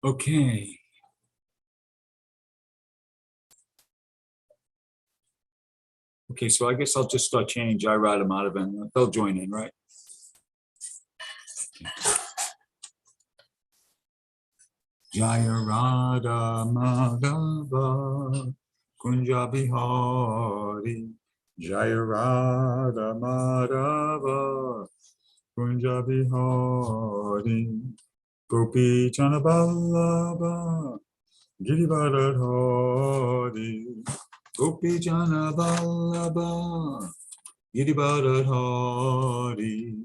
Okay. Okay, so I guess I'll just start chanting Jai Radha Madhava and they'll join in, right? Jaya Radha Madhava Kunja Bihari Jaya Radha Madhava Kunja Bihari Gopi Chana Vallabha Girivardhari Gopi Chana Vallabha Girivardhari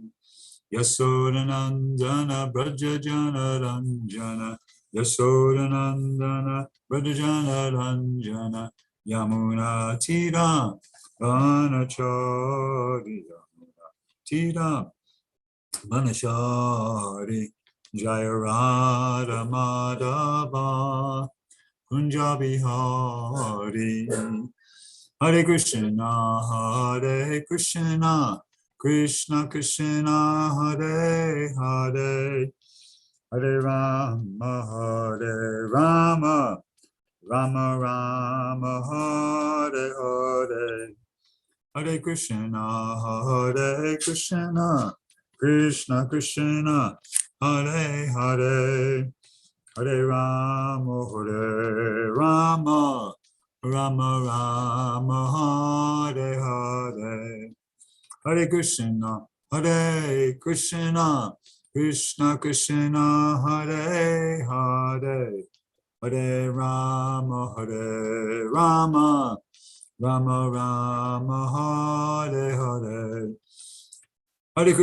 Yasodanandana Brajajana Ranjana Yasodanandana Brajajana Ranjana Yamuna Tira Vanachari Yamuna Tira Vanachari Jaya Radha Madhava Kunjabi Hari Hare Krishna Krishna Krishna Hare Hare Hare Rama Rama Rama Hare Hare Hare Krishna Krishna Krishna Hare Hare Hare Rama Rama Rama Hare Hare Hare Krishna Krishna Krishna Hare Hare Hare Rama Rama Rama Hare Hare Hare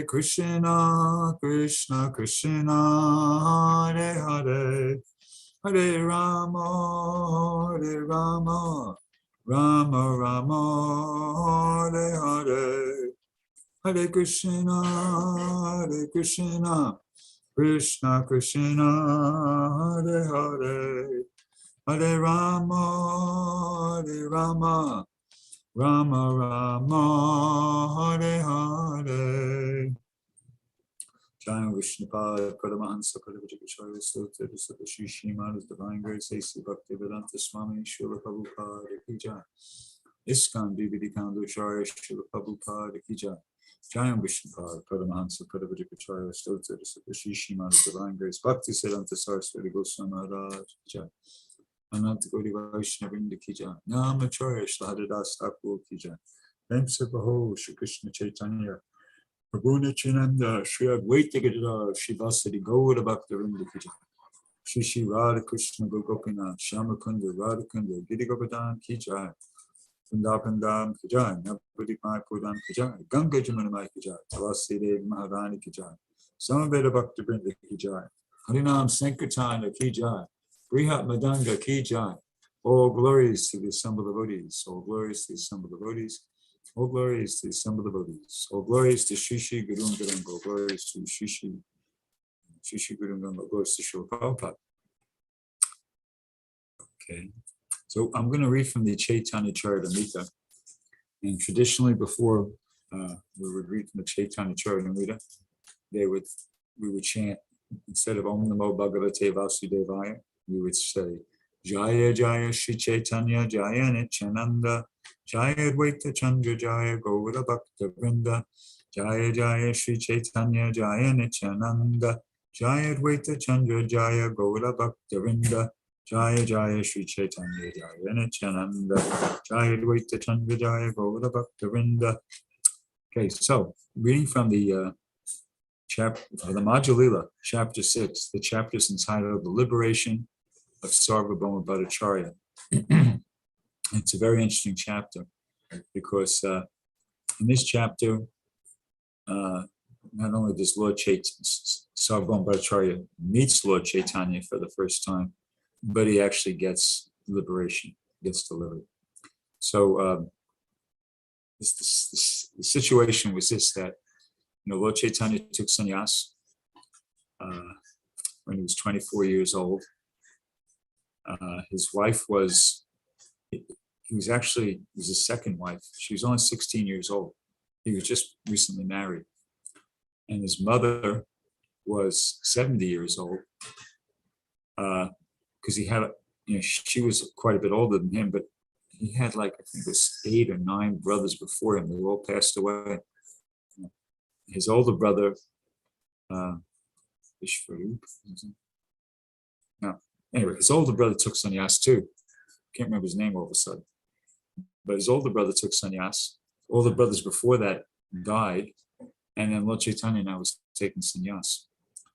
Krishna Krishna Krishna Hare Hare Hare Rama Rama Rama Hare Hare Hare Krishna Krishna Krishna Hare Hare Hare Rama Rama Rama Hare Hare Jai Vishnupad Paramahansa Parivajagacharya Sutta Sutta Shri Srimad Divine Grace A.C. Bhaktivedanta Swami Srila Prabhupada Ki Jai ISKCON DVD Canto Srila Prabhupada Ki Jai Jai Vishnupad Paramahansa Parivajagacharya Sutta Sutta Shri Srimad Divine Grace Bhaktivedanta Saraswati Goswami Maharaj Ki Jai Ananta Gauri Vaishnavinda Ki Jai Namacharya Shladadadas Thakur Ki Jai Vemsa Baho Shri Krishna Chaitanya Prabhu Nityananda, Shri Advaita Gadadhar, Shri Vasadi Gaura Bhaktivinoda Ki Jai, Shri Radha Krishna Gopinath, Shyamakunda, Radhakunda, Giri Govardhan Ki Jai, Vrindavan Ki Jai, Navadip Mayapurdam Ki Jai, Ganga Jamunamai Ki Jai, Tulasi Devi Maharani Ki Jai, Samaveda Bhaktivinoda Ki Jai, Harinam Sankirtana Ki Jai, Brihat Madanga Ki Jai. All glories to the assembled devotees, all glories to the assembled devotees. All glories to the assembled devotees. All glories to Shri Shri Guru Garam. All glories to Shri Shri Guru Garam. All glories to Srila Prabhupada. Okay, so I'm going to read from the Chaitanya Charitamrita. And traditionally, before we would read from the Chaitanya Charitamrita, we would chant, instead of Om Namo Bhagavate Vasudevaya, we would say Jaya Jaya Shri Chaitanya Jaya Nityananda Jaya Advaita Chandra Jaya Gaura Bhakta Vrinda Jaya Jaya Shri Chaitanya Jaya Nityananda Jaya Advaita Chandra Jaya Gaura Bhakta Vrinda Jaya Jaya Shri Chaitanya Jaya Nityananda Jaya Advaita Chandra Jaya Gaura Bhakta Vrinda. Okay, so reading from the the Madhya-lila, chapter 6, the chapter is entitled The Liberation of Sarvabhauma Bhattacharya. It's a very interesting chapter because in this chapter, not only does Lord Sarvabhauma Bhattacharya meets Lord Chaitanya for the first time, but he actually gets liberation, gets delivered. So the situation was this, that Lord Chaitanya took sannyas when he was 24 years old. His wife was his second wife. She was only 16 years old. He was just recently married. And his mother was 70 years old, because he had, she was quite a bit older than him, but he had like, I think it was 8 or 9 brothers before him. They all passed away. His older brother, Vishvarup, no, anyway, his older brother took sannyas too. Can't remember his name all of a sudden. But his older brother took sannyas. All the brothers before that died. And then Lord Chaitanya now was taking sannyas.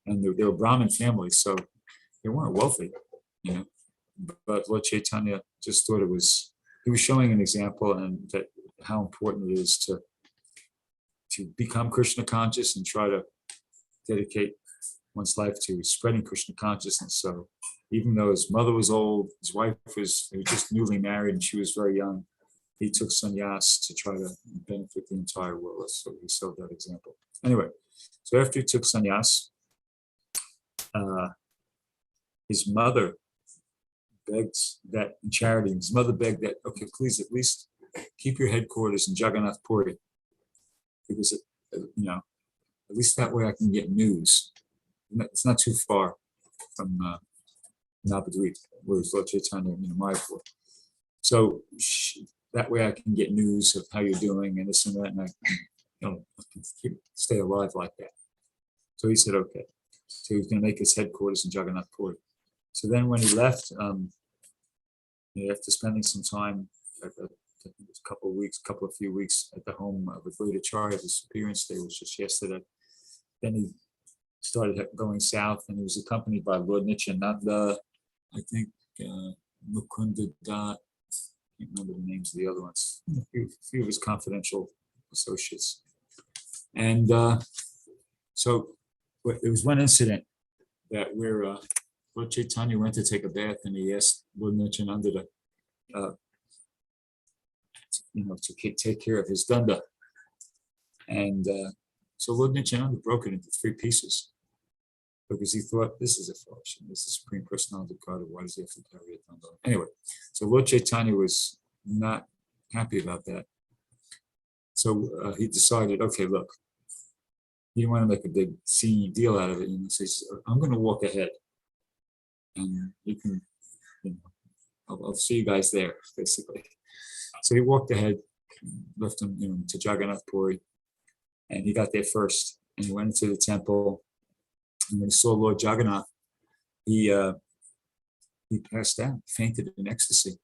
And they were Brahmin families, so they weren't wealthy, But Lord Chaitanya just thought he was showing an example, and that how important it is to become Krishna conscious and try to dedicate one's life to spreading Krishna consciousness. So even though his mother was old, his wife was just newly married and she was very young, he took sannyas to try to benefit the entire world. So he showed that example. Anyway, so after he took sannyas, his mother begged that in charity, his mother begged that, okay, please at least keep your headquarters in Jagannath Puri, because at least that way I can get news. It's not too far from Navadvip, where Lord Chaitanya, Mayapur. So that way I can get news of how you're doing and this and that, and I can, stay alive like that. So he said, okay. So he was going to make his headquarters in Jagannath Puri. So then when he left, after spending some time, a few weeks at the home of a great Acharya, his appearance day was just yesterday. Then he started going south, and he was accompanied by Lord Nityananda, I think Mukunda Dat, I can't remember the names of the other ones, a few of his confidential associates. And so there was one incident that where Lord Chaitanya went to take a bath, and he asked Lord Nityananda to take care of his danda. And so Lord Nityananda broke it into 3 pieces, because he thought, this is a function, this is Supreme Personality of God, why does he have to carry a danda? Anyway, so Lord Chaitanya was not happy about that. So he decided, okay, look, you don't want to make a big scene deal out of it. And he says, I'm going to walk ahead, and you can, I'll see you guys there, basically. So he walked ahead, left him, to Jagannath Puri, and he got there first. And he went into the temple, and when he saw Lord Jagannath, he passed out, fainted in ecstasy.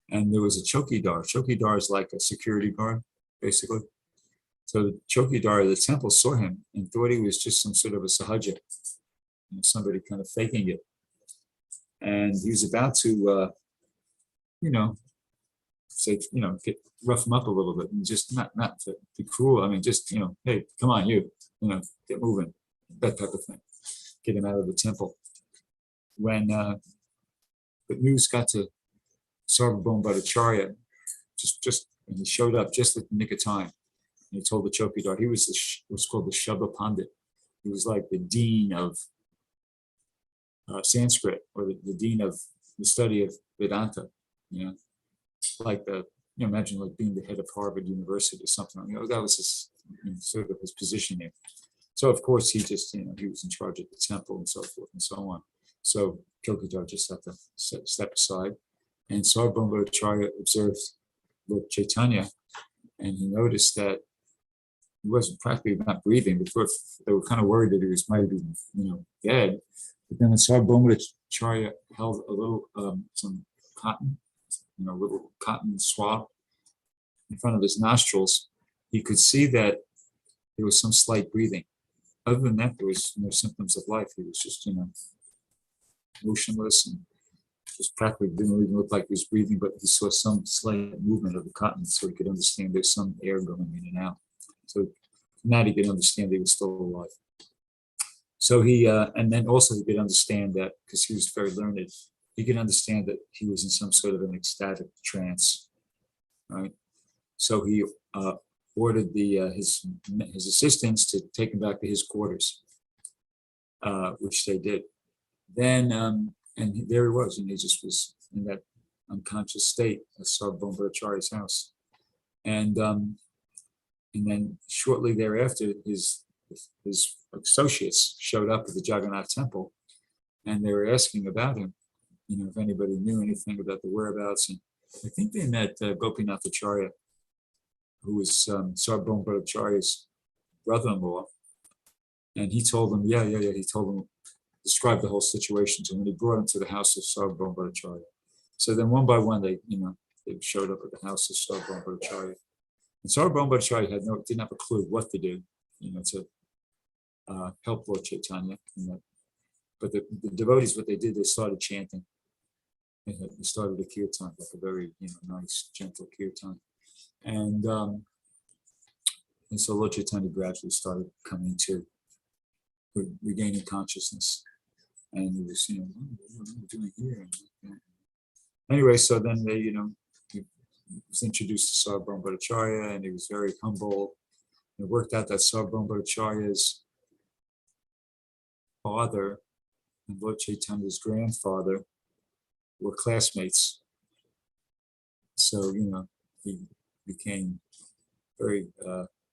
And there was a chokidar. Chokidar is like a security guard, basically. So the chokidar of the temple saw him and thought he was just some sort of a sahaja, somebody kind of faking it. And he was about to, say, rough him up a little bit, and just not to be cruel. I mean, just, hey, come on, get moving, that type of thing. Get him out of the temple. When the news got to Sarvabhauma Bhattacharya, and he showed up just at the nick of time. And he told the chokidar, he was what's called the Shabda Pandit. He was like the dean of Sanskrit, or the dean of the study of Vedanta. Like imagine like being the head of Harvard University or something. That was his sort of his position there. So of course he just he was in charge of the temple and so forth and so on. So Chokidar just had to step aside, and Sarvabhauma Bhattacharya observed Lord Chaitanya, and he noticed that he wasn't practically not breathing. Before they were kind of worried that he might be dead. But then when Sarvabhauma Bhattacharya held a little some cotton, little cotton swab in front of his nostrils, he could see that there was some slight breathing. Other than that, there was no symptoms of life. He was just, motionless, and just practically didn't even look like he was breathing, but he saw some slight movement of the cotton, so he could understand there's some air going in and out. So from that, he could understand he was still alive. So he, and then also he could understand that, because he was very learned, he could understand that he was in some sort of an ecstatic trance, right? So he ordered his assistants to take him back to his quarters, which they did. Then, and there he was, and he just was in that unconscious state at Sarvabhauma Bhattacharya's house. And then shortly thereafter, his his associates showed up at the Jagannath temple, and they were asking about him, if anybody knew anything about the whereabouts. And I think they met Gopinath Acharya, who was Sarvabhauma Bhattacharya's brother-in-law, and he told them, he told them, described the whole situation to him, and he brought him to the house of Sarvabhauma Bhattacharya. So then one by one, they showed up at the house of Sarvabhauma Bhattacharya. And Sarvabhauma Bhattacharya didn't have a clue what to do, to help Lord Chaitanya. But the devotees, what they did, they started chanting. They started a kirtan, like a very nice, gentle kirtan. And so Lord Chaitanya gradually started coming to, regaining consciousness. And he was, what am I doing here? Anyway, so then they, he was introduced to Sarvabhauma Bhattacharya, and he was very humble. It worked out that Sarvabhauma Bhattacharya's father and Lord Chaitanya's grandfather were classmates. So, he became very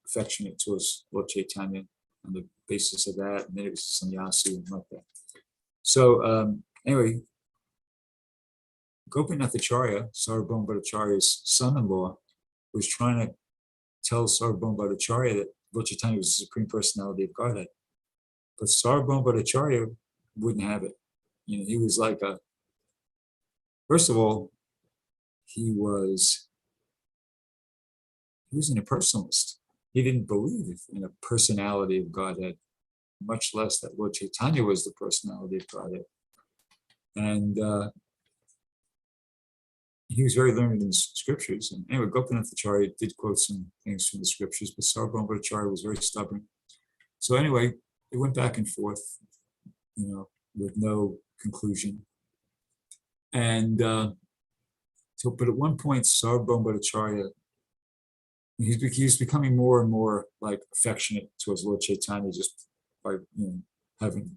affectionate towards Lord Chaitanya on the basis of that, and then it was sannyasi and like that. So anyway, Gopinath Acharya, Sarvabhauma Bhattacharya's son-in-law, was trying to tell Sarvabhauma Bhattacharya that Lord Chaitanya was the Supreme Personality of Godhead. But Sarvabhauma Bhattacharya wouldn't have it. He was like first of all, he was an impersonalist. He didn't believe in a personality of Godhead, much less that Lord Chaitanya was the personality of Godhead. And he was very learned in the scriptures. And anyway, Gopinath Acharya did quote some things from the scriptures, but Sarvabhauma Bhattacharya was very stubborn. So anyway, it went back and forth, with no conclusion. And but at one point, Sarvabhauma Bhattacharya, he was becoming more and more like affectionate towards Lord Chaitanya just by having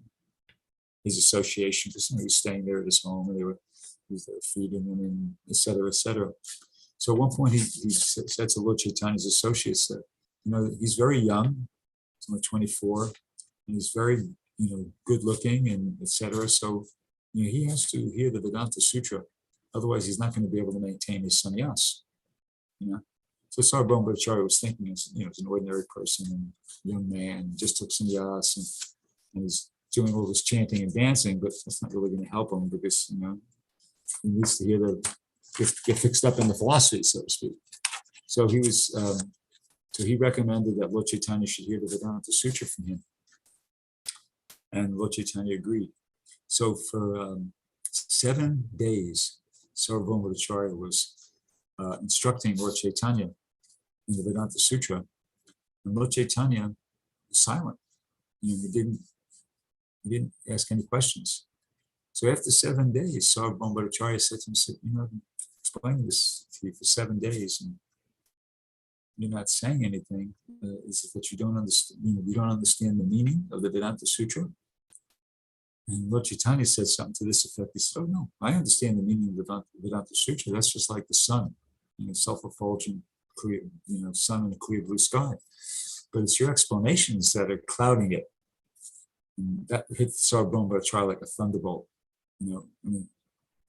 his association, because he was staying there at his home, and he was there feeding him, and et cetera, et cetera. So at one point he said to Lord Chaitanya's associates that, he's very young, he's only 24, and he's very, good looking, and et cetera. So, he has to hear the Vedanta Sutra, otherwise he's not going to be able to maintain his sannyas. So Sarvabhauma Bhattacharya was thinking, as an ordinary person and young man, just took sannyas, and he's doing all this chanting and dancing, but that's not really going to help him, because he needs to get fixed up in the philosophy, so to speak. So he was, so he recommended that Lord Chaitanya should hear the Vedanta Sutra from him, and Lord Chaitanya agreed. So for 7 days, Sarvabhauma Bhattacharya was instructing Lord Chaitanya in the Vedanta Sutra, and Lord Chaitanya was silent. He didn't ask any questions. So after 7 days, Sarvabhauma Bhattacharya said to him, I've been explaining this to you for 7 days, and you're not saying anything. Is it that you don't understand? You don't understand the meaning of the Vedanta Sutra? And Lord Chaitanya said something to this effect. He said, "Oh no, I understand the meaning of the Vedanta Sutra. That's just like the sun, self-effulgent, clear, sun in a clear blue sky. But it's your explanations that are clouding it." And that hit Sarvabhauma Bhattacharya like a thunderbolt,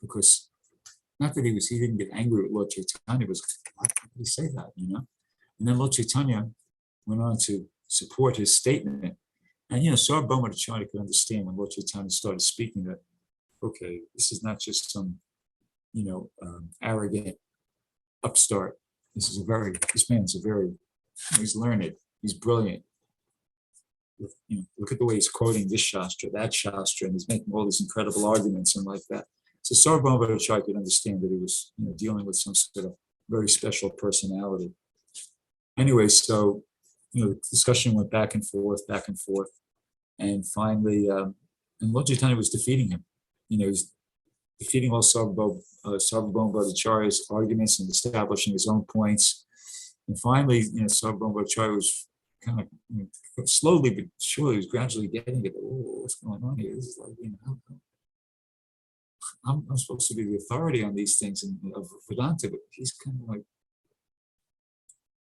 because not that he didn't get angry with Lord Chaitanya, was, why did he say that, And then Lord Chaitanya went on to support his statement. And, Sarvabhauma Bhattacharya could understand when Lord Chaitanya started speaking that, okay, this is not just some, arrogant upstart. This man's he's learned, he's brilliant. Look at the way he's quoting this Shastra, that Shastra, and he's making all these incredible arguments and like that. So Sarvabhauma Bhattacharya could understand that he was, dealing with some sort of very special personality. Anyway, so, the discussion went back and forth, and finally, and Lord Chaitanya was defeating him. He was defeating all Sarvabhauma Bhattacharya's arguments and establishing his own points. And finally, Sarvabhauma Bhattacharya was kind of slowly but surely was gradually getting it. Oh, what's going on here? This is like, I'm supposed to be the authority on these things of Vedanta, but he's kind of like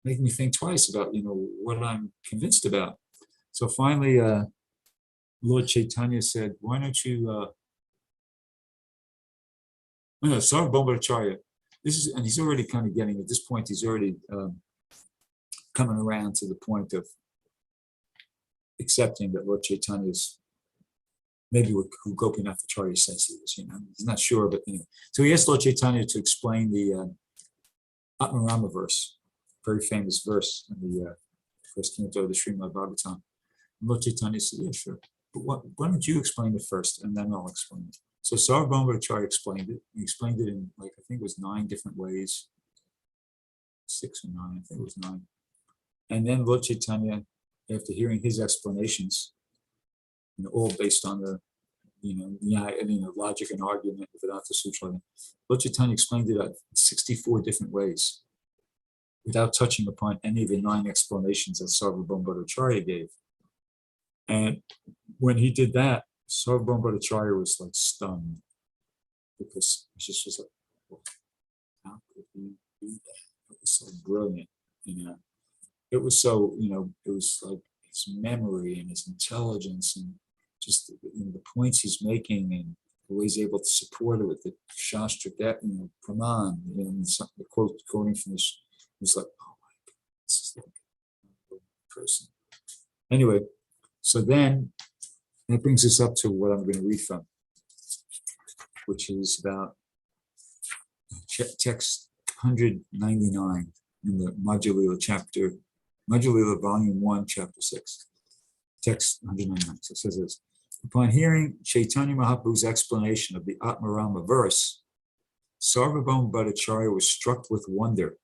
making me think twice about, what I'm convinced about. So finally, Lord Chaitanya said, why don't you, Sarvabhaumacharya, and he's already kind of getting, at this point, he's already coming around to the point of accepting that Lord Chaitanya is maybe who Gopinath Acharya says he is, he's not sure, but anyway. So he asked Lord Chaitanya to explain the Atmarama verse, very famous verse in the first canto of the Srimad-Bhagavatam. And Lord Chaitanya said, yeah, sure. But why don't you explain it first, and then I'll explain it. So Sarvabhaumacharya explained it. He explained it in, I think it was 9 different ways. 6 or 9, I think it was 9. And then Lord Chaitanya, after hearing his explanations, all based on the, logic and argument of Vedanta Sutra, Lord Chaitanya explained it in 64 different ways, without touching upon any of the 9 explanations that Sarvabhaumacharya gave. And when he did that, Sarvabhaumacharya was like stunned, because he just was like, well, how could he do that? It was so brilliant, It was so, it was like his memory and his intelligence and just the points he's making and the way he's able to support it with the Shastra, Praman, and the quoting from this, it was like, oh my God, this is like a person. Anyway, so then that brings us up to what I'm going to read from, which is about text 199 in the Madhya chapter, Madhya volume 1, chapter 6, text 199. So it says this: upon hearing Chaitanya Mahaprabhu's explanation of the Atmarama verse, Sarvabhaumacharya was struck with wonder.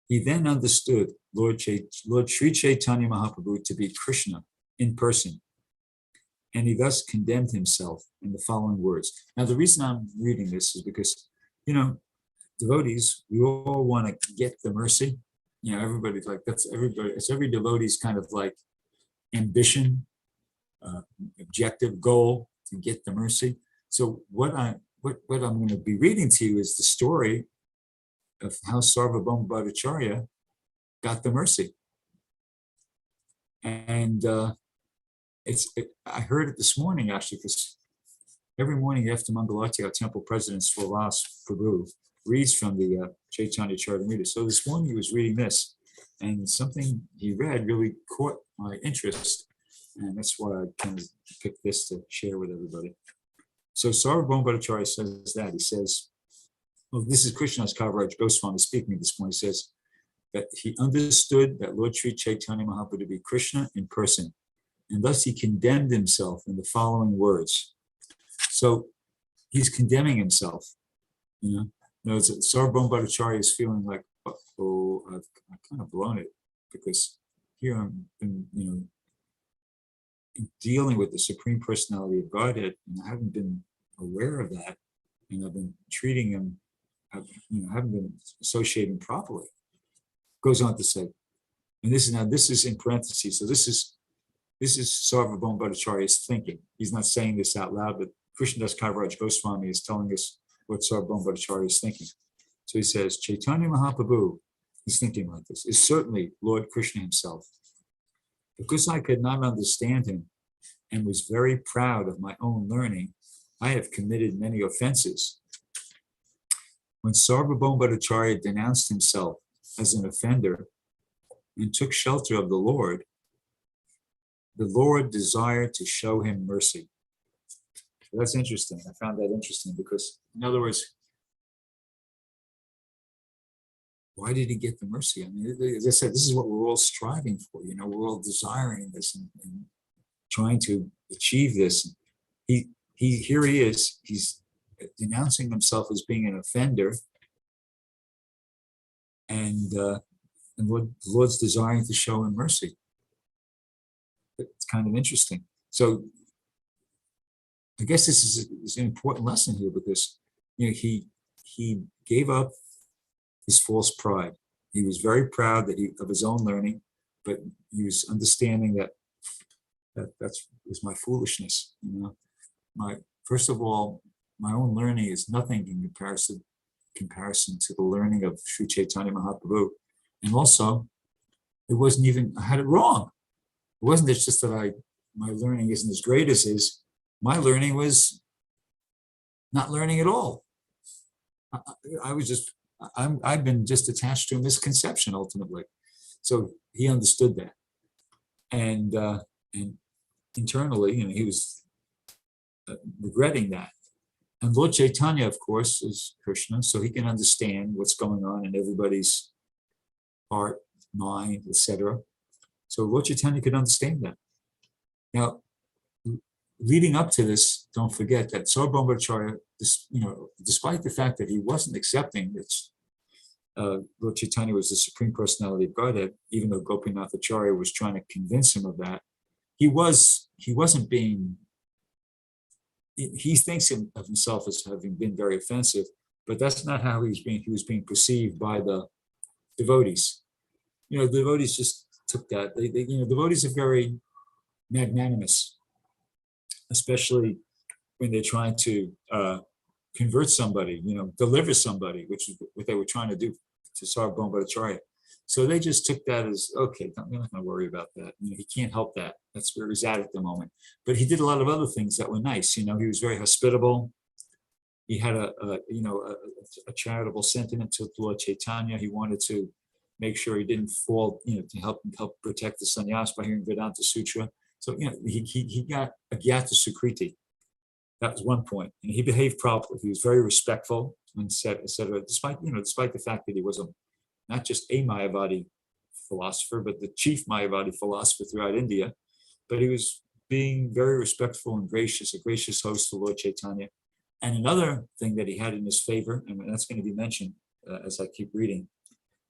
He then understood Lord Sri Chaitanya Mahaprabhu to be Krishna in person, and he thus condemned himself in the following words. Now, the reason I'm reading this is because, devotees, we all want to get the mercy. Everybody's like, that's everybody, it's every devotee's kind of like ambition, objective, goal to get the mercy. So what I'm going to be reading to you is the story of how Sarvabhaumacharya got the mercy. And I heard it this morning, actually, because every morning after Mangalarti, our temple president, Swaras Prabhu, reads from the Chaitanya Charitamrita. So this morning he was reading this, and something he read really caught my interest, and that's why I kind of picked this to share with everybody. So Sarvabhaumacharya says that. He says, well, this is Krishnadas Kaviraj Goswami speaking this morning. He says that he understood that Lord Sri Chaitanya Mahaprabhu to be Krishna in person, and thus he condemned himself in the following words. So he's condemning himself, Sarvabhaumacharya is feeling like, oh, I've kind of blown it, because here I'm, dealing with the Supreme Personality of Godhead, and I haven't been aware of that, and I've been treating him, haven't been associating properly. Goes on to say, and this is in parentheses, so this is Sarvabhaumacharya's thinking. He's not saying this out loud, but Krishnadas Kaviraj Goswami is telling us what Sarvabhaumacharya is thinking. So he says, Chaitanya Mahaprabhu, he's thinking like this, is certainly Lord Krishna himself. Because I could not understand him and was very proud of my own learning, I have committed many offenses. When Sarvabhaumacharya denounced himself as an offender and took shelter of the Lord desired to show him mercy. So that's interesting. I found that interesting because, in other words, why did he get the mercy? I mean, as I said, this is what we're all striving for. We're all desiring this and trying to achieve this. Here he is. He's denouncing himself as being an offender, and the Lord's desiring to show him mercy. It's kind of interesting. So I guess this is an important lesson here, because he gave up his false pride. He was very proud of his own learning, but he was understanding that was my foolishness. First of all, my own learning is nothing in comparison to the learning of Sri Chaitanya Mahaprabhu, and also it wasn't even, I had it wrong. wasn't just that my learning isn't as great as his. My learning was not learning at all. I've been just attached to a misconception ultimately. So he understood that, and internally, he was regretting that. And Lord Chaitanya, of course, is Krishna, so he can understand what's going on in everybody's heart, mind, etc. So Lord Chaitanya could understand that. Now, leading up to this, don't forget that Sarvabhauma Acharya, despite the fact that he wasn't accepting that Lord Chaitanya was the Supreme Personality of Godhead, even though Gopinath Acharya was trying to convince him of that, he wasn't being. He thinks of himself as having been very offensive, but that's not how he was being perceived by the devotees. The devotees just took that. Devotees are very magnanimous, especially when they're trying to convert somebody, deliver somebody, which is what they were trying to do to Sarvabhauma Acharya. So they just took that as, okay, we're not going to worry about that. He can't help that. That's where he's at the moment. But he did a lot of other things that were nice. He was very hospitable. He had a charitable sentiment to Lord Chaitanya. He wanted to make sure he didn't fall, to help protect the sannyas by hearing Vedanta Sutra. So, he got a Gyata Sukriti. That was one point. And he behaved properly. He was very respectful and etc. Despite the fact that he was not just a Mayavadi philosopher, but the chief Mayavadi philosopher throughout India. But he was being very respectful and gracious, a gracious host to Lord Chaitanya. And another thing that he had in his favor, and that's going to be mentioned as I keep reading,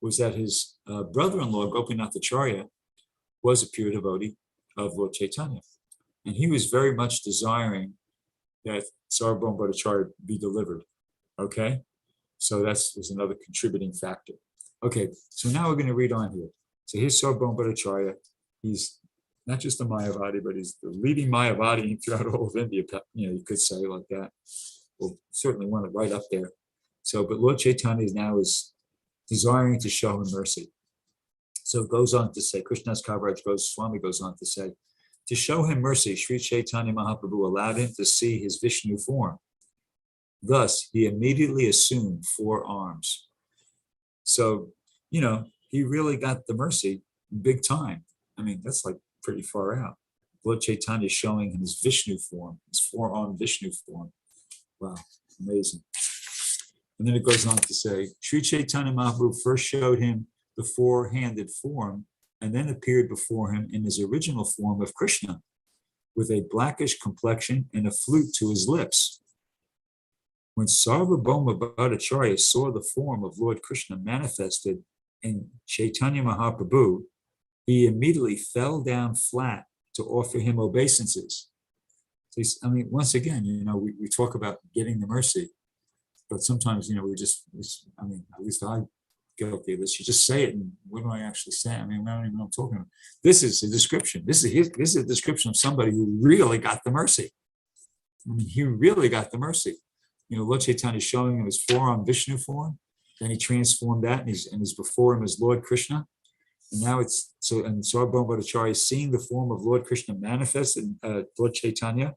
was that his brother-in-law, Gopinath Acharya, was a pure devotee of Lord Chaitanya. And he was very much desiring that Sarvabhauma Acharya be delivered. Okay? So was another contributing factor. Okay, so now we're going to read on here. So here's Sarvabhauma Acharya. He's not just a Mayavadi, but he's the leading Mayavadi throughout all of India, you could say like that. Well, certainly one right up there. So, but Lord Chaitanya is desiring to show him mercy. So it goes on to say, Krishna's Kaviraj Swami goes on to say, to show him mercy, Sri Chaitanya Mahaprabhu allowed him to see his Vishnu form. Thus, he immediately assumed 4 arms. So, he really got the mercy big time. That's like pretty far out. Lord Chaitanya is showing him his Vishnu form, his 4-armed Vishnu form. Wow, amazing. And then it goes on to say, Sri Chaitanya Mahaprabhu first showed him the 4-handed form and then appeared before him in his original form of Krishna with a blackish complexion and a flute to his lips. When Sarvabhauma Bhattacharya saw the form of Lord Krishna manifested in Chaitanya Mahaprabhu, he immediately fell down flat to offer him obeisances. So once again, we talk about getting the mercy, but sometimes, we just, at least I guilty of this. You just say it, and what do I actually say? I don't even know what I'm talking about. This is a description. This is a description of somebody who really got the mercy. He really got the mercy. Lord Chaitanya is showing him his 4-armed Vishnu form. Then he transformed that, and he's before him as Lord Krishna. And now and Sarvabhauma Bhattacharya is seeing the form of Lord Krishna manifest in Lord Chaitanya.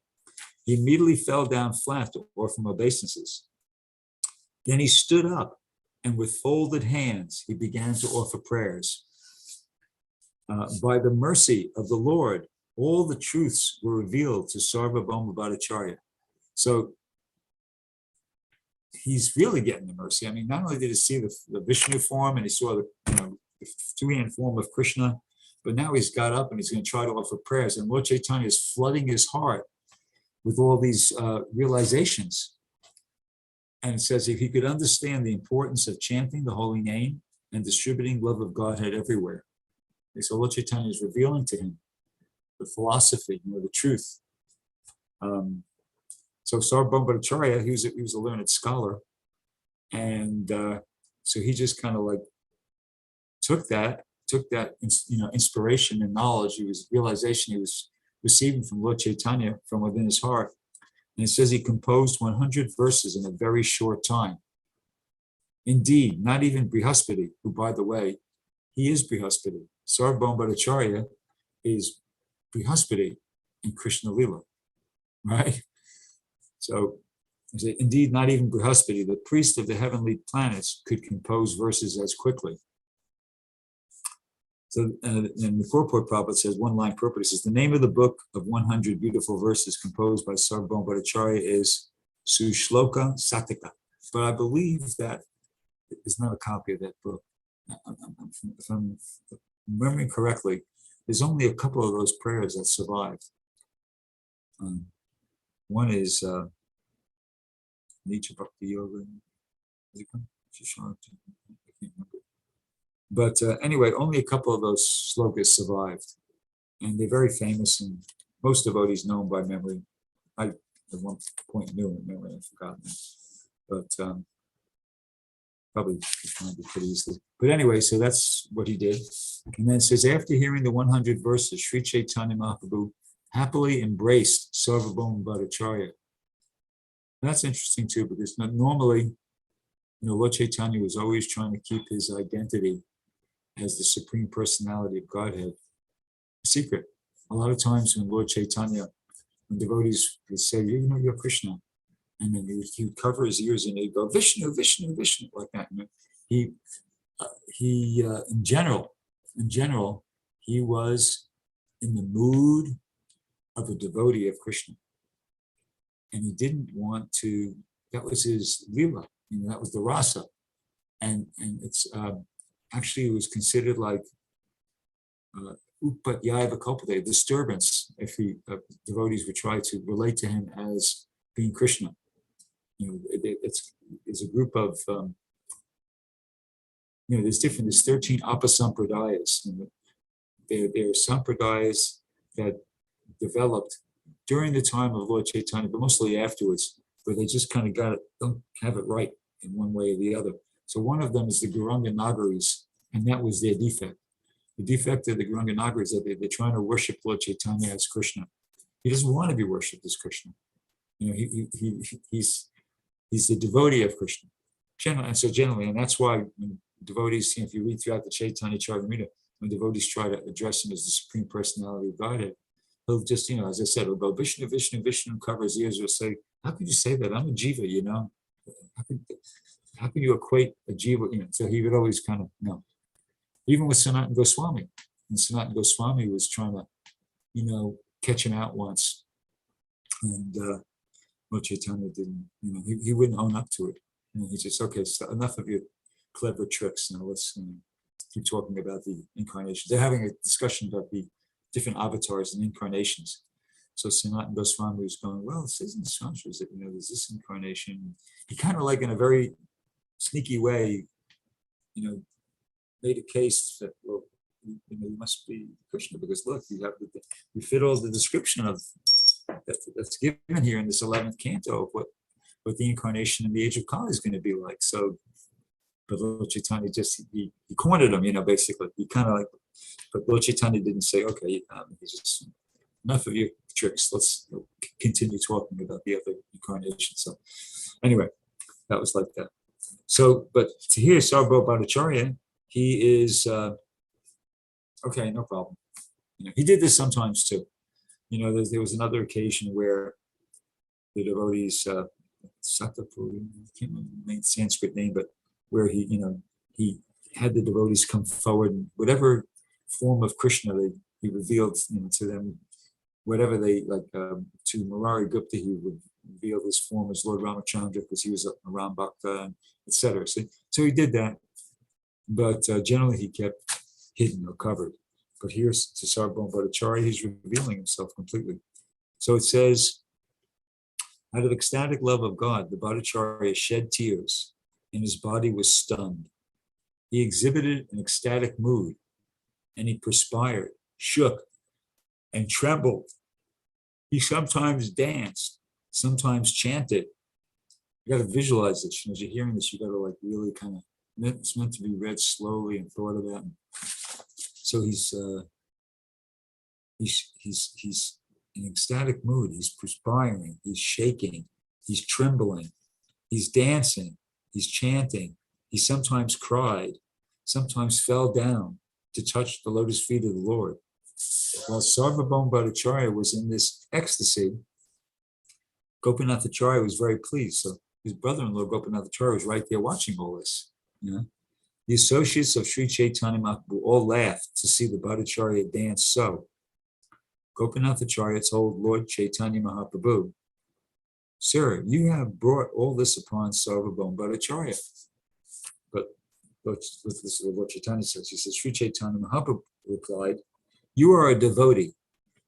He immediately fell down flat to offer him obeisances. Then he stood up, and with folded hands, he began to offer prayers. By the mercy of the Lord, all the truths were revealed to Sarvabhauma Bhattacharya. So he's really getting the mercy. Not only did he see the Vishnu form and he saw the 2-hand form of Krishna, but now he's got up and he's going to try to offer prayers. And Lord Chaitanya is flooding his heart with all these realizations. And it says if he could understand the importance of chanting the holy name and distributing love of Godhead everywhere. And so Lord Chaitanya is revealing to him the philosophy, the truth. So Sarvabhauma Bhattacharya, he was a learned scholar. And so he just kind of took that inspiration and knowledge, realization he was receiving from Lord Chaitanya from within his heart. And it says he composed 100 verses in a very short time. Indeed, not even Bhrgupati, who, by the way, he is Bhrgupati. Sarvabhauma Bhattacharya is Bhrgupati in Krishna Lila, right? So, indeed, not even Bhrgupati, the priest of the heavenly planets, could compose verses as quickly. So, and the purport Prabhupada says, one line purport, says, the name of the book of 100 beautiful verses composed by Sarvabhauma Bhattacharya is Sushloka Satika. But I believe that is not a copy of that book. If I'm remembering correctly, there's only a couple of those prayers that survived. One is Nitra Bhakti Yoga. I can't remember. But anyway, only a couple of those slokas survived. And they're very famous, and most devotees know them by memory. I, at one point, knew them memory, I've forgotten them. But probably find it pretty easily. But anyway, so that's what he did. And then it says, after hearing the 100 verses, Sri Chaitanya Mahaprabhu happily embraced Sarvabhauma Bhattacharya. That's interesting too, because normally, Lord Chaitanya was always trying to keep his identity as the Supreme Personality of Godhead a secret. A lot of times when Lord Chaitanya, when devotees would say, you're Krishna, and then he would cover his ears and he'd go, Vishnu, Vishnu, Vishnu, like that. He in general, he was in the mood of a devotee of Krishna. And he didn't want to, that was his lila, that was the rasa. And it's actually, it was considered like upatyaya kalpate, disturbance, if devotees would try to relate to him as being Krishna. It's a group of, there's 13 apasampradayas. There are sampradayas that developed during the time of Lord Chaitanya, but mostly afterwards, where they just kind of don't have it right in one way or the other. So one of them is the Gauranga Nagaris, and that was their defect. The defect of the Gauranga Nagaris is that they're trying to worship Lord Chaitanya as Krishna. He doesn't want to be worshipped as Krishna. He's the devotee of Krishna. Generally, and that's why when devotees, if you read throughout the Chaitanya Charitamrita, when devotees try to address him as the Supreme Personality of Godhead, he'll just, as I said, he'll go Vishnu, Vishnu, Vishnu, cover his ears, will say, how could you say that? I'm a jiva, How can you equate a jiva? So he would always kind of, Even with Sanatana Goswami. And Sanatana Goswami was trying to, catch him out once. And Lord Chaitanya didn't, he wouldn't own up to it. He just, okay, so enough of your clever tricks. Now let's keep talking about the incarnations. They're having a discussion about the different avatars and incarnations. So Sanatana Goswami was going, well, it says in the Sutras that, there's this incarnation. He kind of like in a very sneaky way, made a case that, well, you must be Krishna because look, you fit all the description of that's given here in this 11th canto of what the incarnation in the age of Kali is going to be like. So, but Lord Chaitanya he cornered him, basically. He kind of but Lord Chaitanya didn't say, okay, he's just enough of your tricks. Let's continue talking about the other incarnation. So, anyway, that was like that. So, but to hear Sarvabhauma Bhattacharya, he is okay, no problem. He did this sometimes too. There was another occasion where the devotees, Satapuri, I can't remember the main Sanskrit name, but where he had the devotees come forward and whatever form of Krishna he revealed, to them, whatever they like. To Murari Gupta, he would reveal his form as Lord Ramachandra because he was a Ram Bhakta, etc. So he did that, but generally he kept hidden or covered. But here's to Sarvabhauma Bhattacharya, he's revealing himself completely. So it says, out of ecstatic love of God, the Bhattacharya shed tears and his body was stunned. He exhibited an ecstatic mood and he perspired, shook, and trembled. He sometimes danced, sometimes chanted. You got to visualize this. As you're hearing this, you got to really kind of, it's meant to be read slowly and thought about. So he's in ecstatic mood. He's perspiring. He's shaking. He's trembling. He's dancing. He's chanting. He sometimes cried, sometimes fell down to touch the lotus feet of the Lord. While Sarvabhauma Bhattacharya was in this ecstasy, Gopinathacharya was very pleased. So his brother-in-law, Gopinathacharya, was right there watching all this. You know? The associates of Sri Chaitanya Mahaprabhu all laughed to see the Bhattacharya dance so. Gopinathacharya told Lord Chaitanya Mahaprabhu, "Sir, you have brought all this upon Sarvabhauma Bhattacharya." But this is what Chaitanya says. He says, Sri Chaitanya Mahaprabhu replied, "You are a devotee.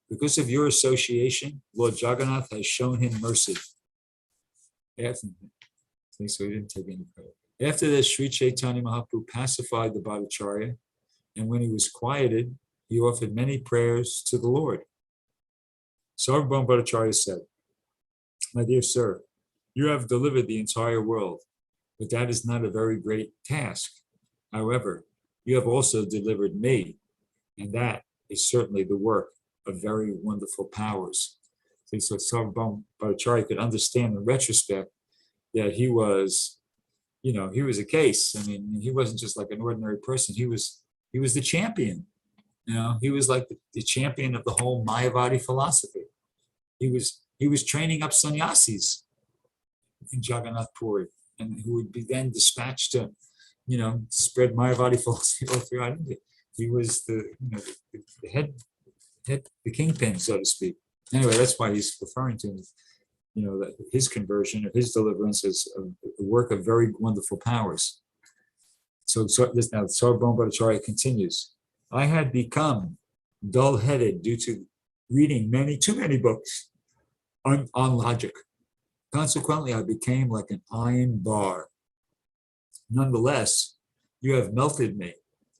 Because of your association, Lord Jagannath has shown him mercy." So he didn't take any credit. After this, Sri Chaitanya Mahaprabhu pacified the Bhattacharya, and when he was quieted, he offered many prayers to the Lord. Sarvabhauma Bhattacharya said, "My dear sir, you have delivered the entire world, but that is not a very great task. However, you have also delivered me, and that is certainly the work of very wonderful powers." So Sarvabhauma Bhattacharya could understand in retrospect that he was, he was a case. I mean, he wasn't just like an ordinary person. He was the champion. He was like the champion of the whole Mayavadi philosophy. He was training up sannyasis in Jagannath Puri, and who would be then dispatched to, spread Mayavadi philosophy all throughout India. He was the head, the kingpin, so to speak. Anyway, that's why he's referring to, that his conversion or his deliverance is a work of very wonderful powers. So this now, Sarvabhauma Bhattacharya continues. I had become dull-headed due to reading too many books on logic. Consequently, I became like an iron bar. Nonetheless, you have melted me,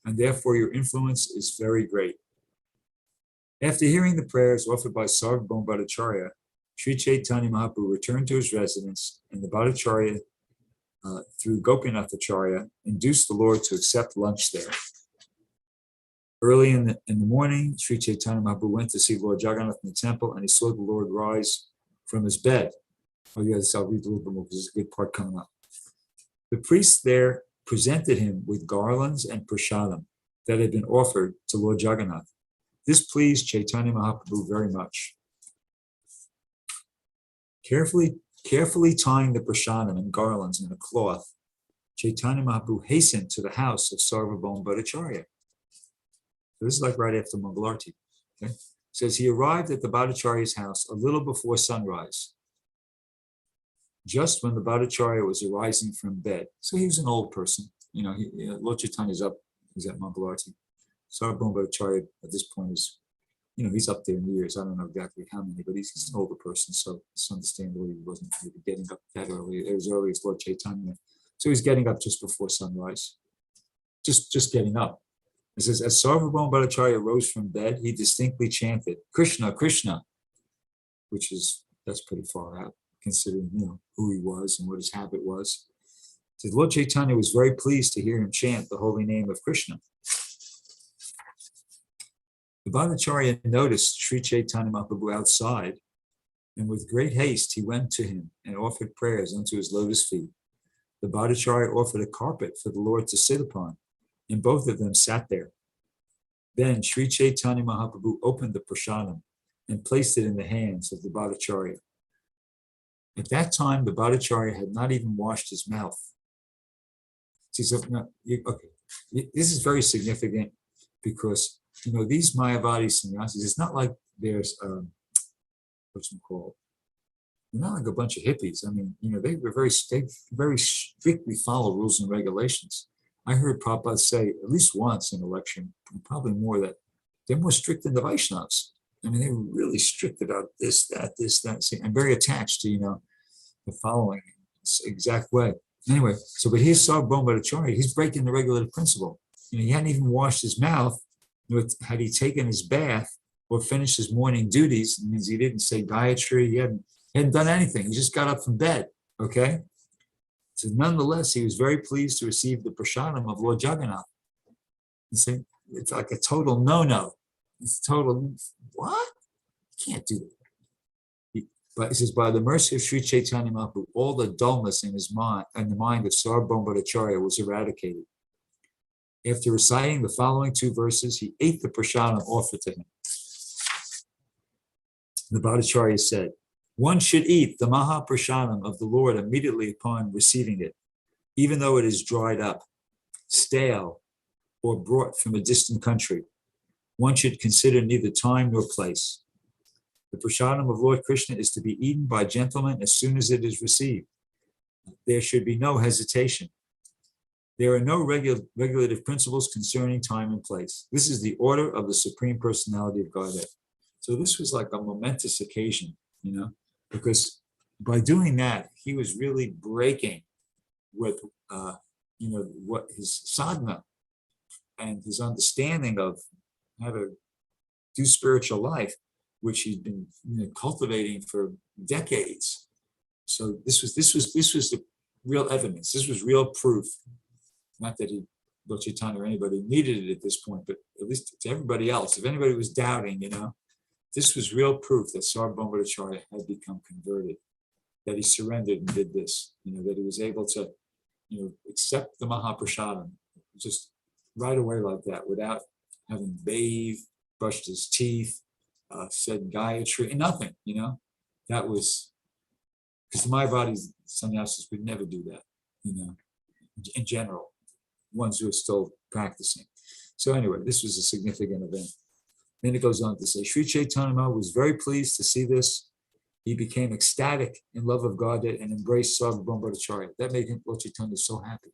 and therefore your influence is very great. After hearing the prayers offered by Sarvabhauma Bhattacharya, Sri Chaitanya Mahaprabhu returned to his residence, and the Bhattacharya, through Gopinathacharya, induced the Lord to accept lunch there. Early in the morning, Sri Chaitanya Mahaprabhu went to see Lord Jagannath in the temple, and he saw the Lord rise from his bed. Oh yes, I'll read a little bit more because there's a good part coming up. The priests there presented him with garlands and prasadam that had been offered to Lord Jagannath. This pleased Chaitanya Mahaprabhu very much. Carefully tying the prasadam and garlands in a cloth, Chaitanya Mahaprabhu hastened to the house of Sarvabhauma Bhattacharya. So this is like right after Mangalarti. Okay? It says he arrived at the Bhattacharya's house a little before sunrise, just when the Bhattacharya was arising from bed. So he was an old person. Lord Chaitanya's up. He's at Mangalarti. Sarvabhauma Bhattacharya at this point is, he's up there in years. I don't know exactly how many, but he's an older person. So it's understandable he wasn't maybe getting up that early, as early as Lord Chaitanya. So he's getting up just before sunrise. Just getting up. It says, as Sarvabhauma Bhattacharya rose from bed, he distinctly chanted, "Krishna, Krishna," that's pretty far out, considering, who he was and what his habit was. It says, Lord Chaitanya was very pleased to hear him chant the holy name of Krishna. The Bhattacharya noticed Sri Chaitanya Mahaprabhu outside, and with great haste he went to him and offered prayers unto his lotus feet. The Bhattacharya offered a carpet for the Lord to sit upon, and both of them sat there. Then Sri Chaitanya Mahaprabhu opened the prasadam and placed it in the hands of the Bhattacharya. At that time, the Bhattacharya had not even washed his mouth. See, so this is very significant because these Mayavadi sannyasis, it's not like there's they're not like a bunch of hippies. I mean, they very strictly follow rules and regulations. I heard Prabhupada say at least once in a lecture, probably more, that they're more strict than the Vaishnavas. I mean, they were really strict about this, that, and very attached to, the following exact way. Anyway, but here's Sarvabhauma Bhattacharya. He's breaking the regulative principle. He hadn't even washed his mouth. Had he taken his bath or finished his morning duties, it means he didn't say Gayatri, he hadn't done anything. He just got up from bed, okay? So nonetheless, he was very pleased to receive the prasadam of Lord Jagannath. You see, it's like a total no-no. It's total, what? You can't do that. But he says, by the mercy of Sri Chaitanya Mahaprabhu, all the dullness in his mind and the mind of Sarvabhauma Bhattacharya was eradicated. After reciting the following 2 verses, he ate the prasadam offered to him. The Bhattacharya said, one should eat the Mahaprasadam of the Lord immediately upon receiving it, even though it is dried up, stale, or brought from a distant country. One should consider neither time nor place. The prasadam of Lord Krishna is to be eaten by gentlemen as soon as it is received. There should be no hesitation. There are no regulative principles concerning time and place. This is the order of the Supreme Personality of Godhead. So this was like a momentous occasion, because by doing that, he was really breaking with, what his sadhana and his understanding of how to do spiritual life, which he'd been cultivating for decades. So this was the real evidence. This was real proof. Not that Lord Chaitanya or anybody needed it at this point, but at least to everybody else. If anybody was doubting, this was real proof that Sarvabhauma Bhattacharya had become converted, that he surrendered and did this, that he was able to, accept the Mahaprasadam just right away like that, without having bathed, brushed his teeth, said Gayatri, nothing, That was, because the Mayavadis, sannyasis would never do that, in general, ones who are still practicing. So anyway, this was a significant event. Then it goes on to say, Sri Chaitanya Mahaprabhu was very pleased to see this. He became ecstatic in love of Godhead and embraced Sarvabhauma Bhattacharya. That made him, Lord Chaitanya, so happy,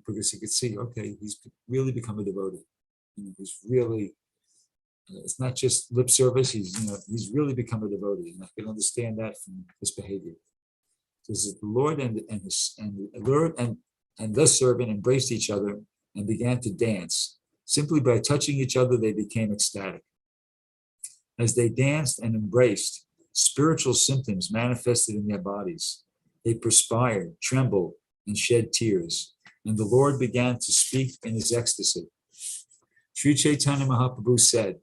because he could see, okay, he's really become a devotee. He's really, it's not just lip service. He's really become a devotee, and I can understand that from his behavior. Because the Lord and the servant embraced each other and began to dance. Simply by touching each other, they became ecstatic. As they danced and embraced, spiritual symptoms manifested in their bodies. They perspired, trembled, and shed tears. And the Lord began to speak in his ecstasy. Sri Chaitanya Mahaprabhu said,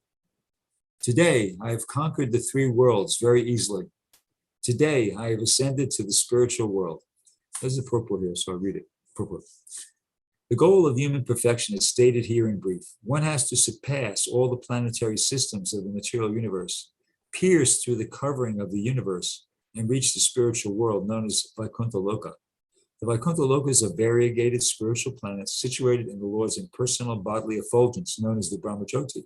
today I have conquered the 3 worlds very easily. Today I have ascended to the spiritual world. There's a purport here, so I read it. Purport. The goal of human perfection is stated here in brief. One has to surpass all the planetary systems of the material universe, pierce through the covering of the universe, and reach the spiritual world known as Vaikuntha Loka. The Vaikuntha Loka is a variegated spiritual planet situated in the Lord's impersonal bodily effulgence known as the Brahmajyoti.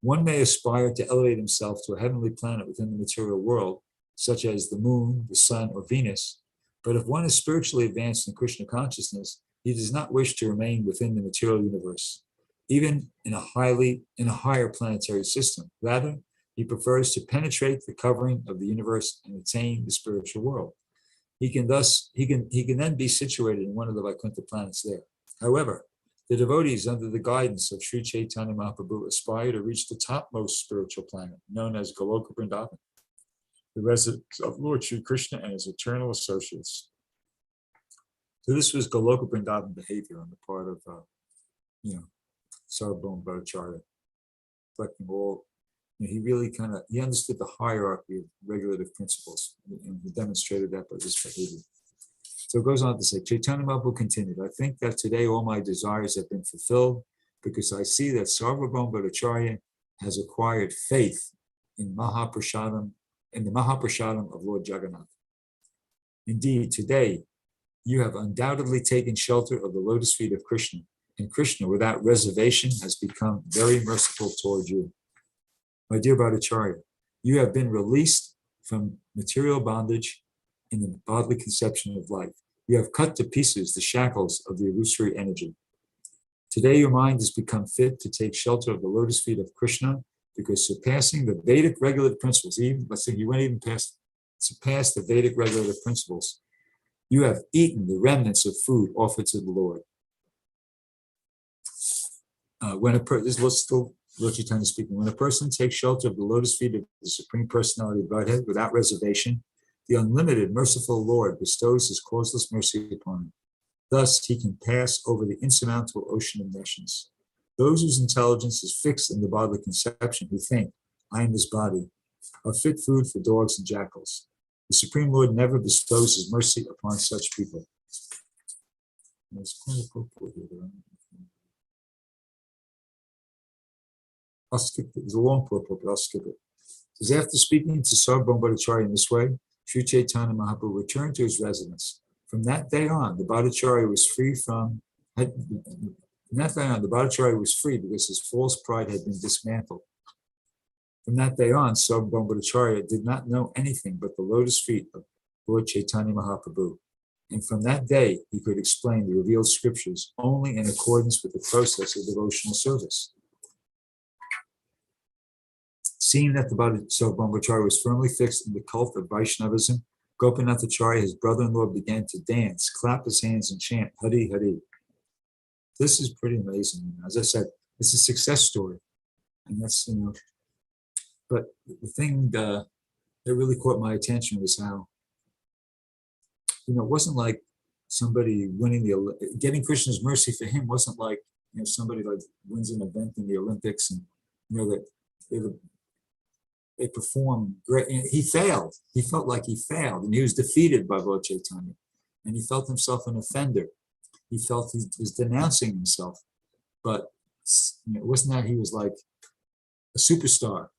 One may aspire to elevate himself to a heavenly planet within the material world, such as the moon, the sun, or Venus, but if one is spiritually advanced in Krishna consciousness, he does not wish to remain within the material universe, even in a higher planetary system. Rather, he prefers to penetrate the covering of the universe and attain the spiritual world. He can then be situated in one of the Vaikuntha planets there. However, the devotees under the guidance of Sri Chaitanya Mahaprabhu aspire to reach the topmost spiritual planet, known as Goloka Vrindavan, the residence of Lord Sri Krishna and his eternal associates. So this was Goloka Vrindavan behavior on the part of, Sarvabhauma Bhattacharya, reflecting all. He really he understood the hierarchy of regulative principles, and he demonstrated that by this behavior. So it goes on to say, Chaitanya Mahaprabhu continued, I think that today all my desires have been fulfilled because I see that Sarvabhauma Bhattacharya has acquired faith in the Mahaprasadam of Lord Jagannath. Indeed, today you have undoubtedly taken shelter of the lotus feet of Krishna, and Krishna, without reservation, has become very merciful toward you. My dear Bhattacharya, you have been released from material bondage in the bodily conception of life. You have cut to pieces the shackles of the illusory energy. Today your mind has become fit to take shelter of the lotus feet of Krishna, because surpassing the Vedic regulative principles, let's say you went even surpassed the Vedic regulative principles, you have eaten the remnants of food offered to the Lord. This was still Lord Chaitanya speaking. When a person takes shelter of the lotus feet of the Supreme Personality of Godhead without reservation, the unlimited, merciful Lord bestows his causeless mercy upon him. Thus, he can pass over the insurmountable ocean of nations. Those whose intelligence is fixed in the bodily conception, who think, I am this body, are fit food for dogs and jackals. The Supreme Lord never bestows his mercy upon such people. There's quite a purport here. I'll skip it. There's a long purport, but I'll skip it. It says, after speaking to Sarvabhauma Bhattacharya in this way, Sri Chaitanya Mahaprabhu returned to his residence. From that day on, the Bhattacharya was free from, from that day on, the Bhattacharya was free because his false pride had been dismantled. From that day on, Sarvabhauma Bhattacharya did not know anything but the lotus feet of Lord Chaitanya Mahaprabhu. And from that day, he could explain the revealed scriptures only in accordance with the process of devotional service. Seeing that the Sarvabhauma Bhattacharya was firmly fixed in the cult of Vaishnavism, Gopinathacharya, his brother-in-law, began to dance, clap his hands, and chant Hari Hari. This is pretty amazing. As I said, it's a success story. And that's, but the thing that really caught my attention was how, it wasn't like somebody winning getting Krishna's mercy for him wasn't like, somebody like wins an event in the Olympics and, that they performed great. He failed. He felt like he failed and he was defeated by Lord Chaitanya. And he felt himself an offender. He felt he was denouncing himself. But it wasn't that he was like a superstar.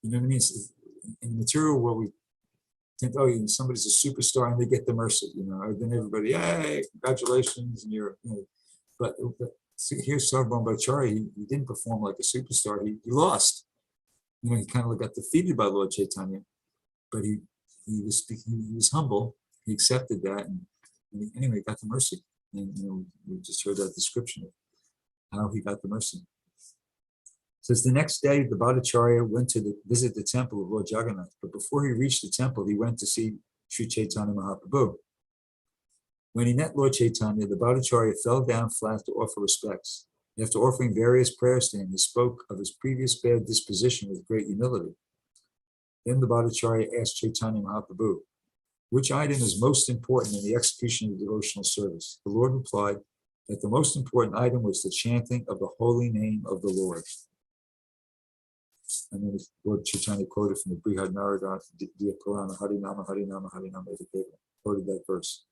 You know what I mean? In the material world, we think, somebody's a superstar and they get the mercy, then everybody, yay, congratulations, and but here's Sarvabhauma Bhattacharya, he didn't perform like a superstar, he lost. He kind of got defeated by Lord Chaitanya, but he was humble, he accepted that, and anyway, got the mercy. And we just heard that description of how he got the mercy. Says the next day, the Bhattacharya went to visit the temple of Lord Jagannath, but before he reached the temple, he went to see Sri Chaitanya Mahaprabhu. When he met Lord Chaitanya, the Bhattacharya fell down flat to offer respects. After offering various prayers to him, he spoke of his previous bad disposition with great humility. Then the Bhattacharya asked Chaitanya Mahaprabhu, which item is most important in the execution of the devotional service? The Lord replied that the most important item was the chanting of the holy name of the Lord. And then Lord Chaitanya quoted from the Brihad Narada Diya Purana, Harinama, Harinama, Harinama, quoted that verse.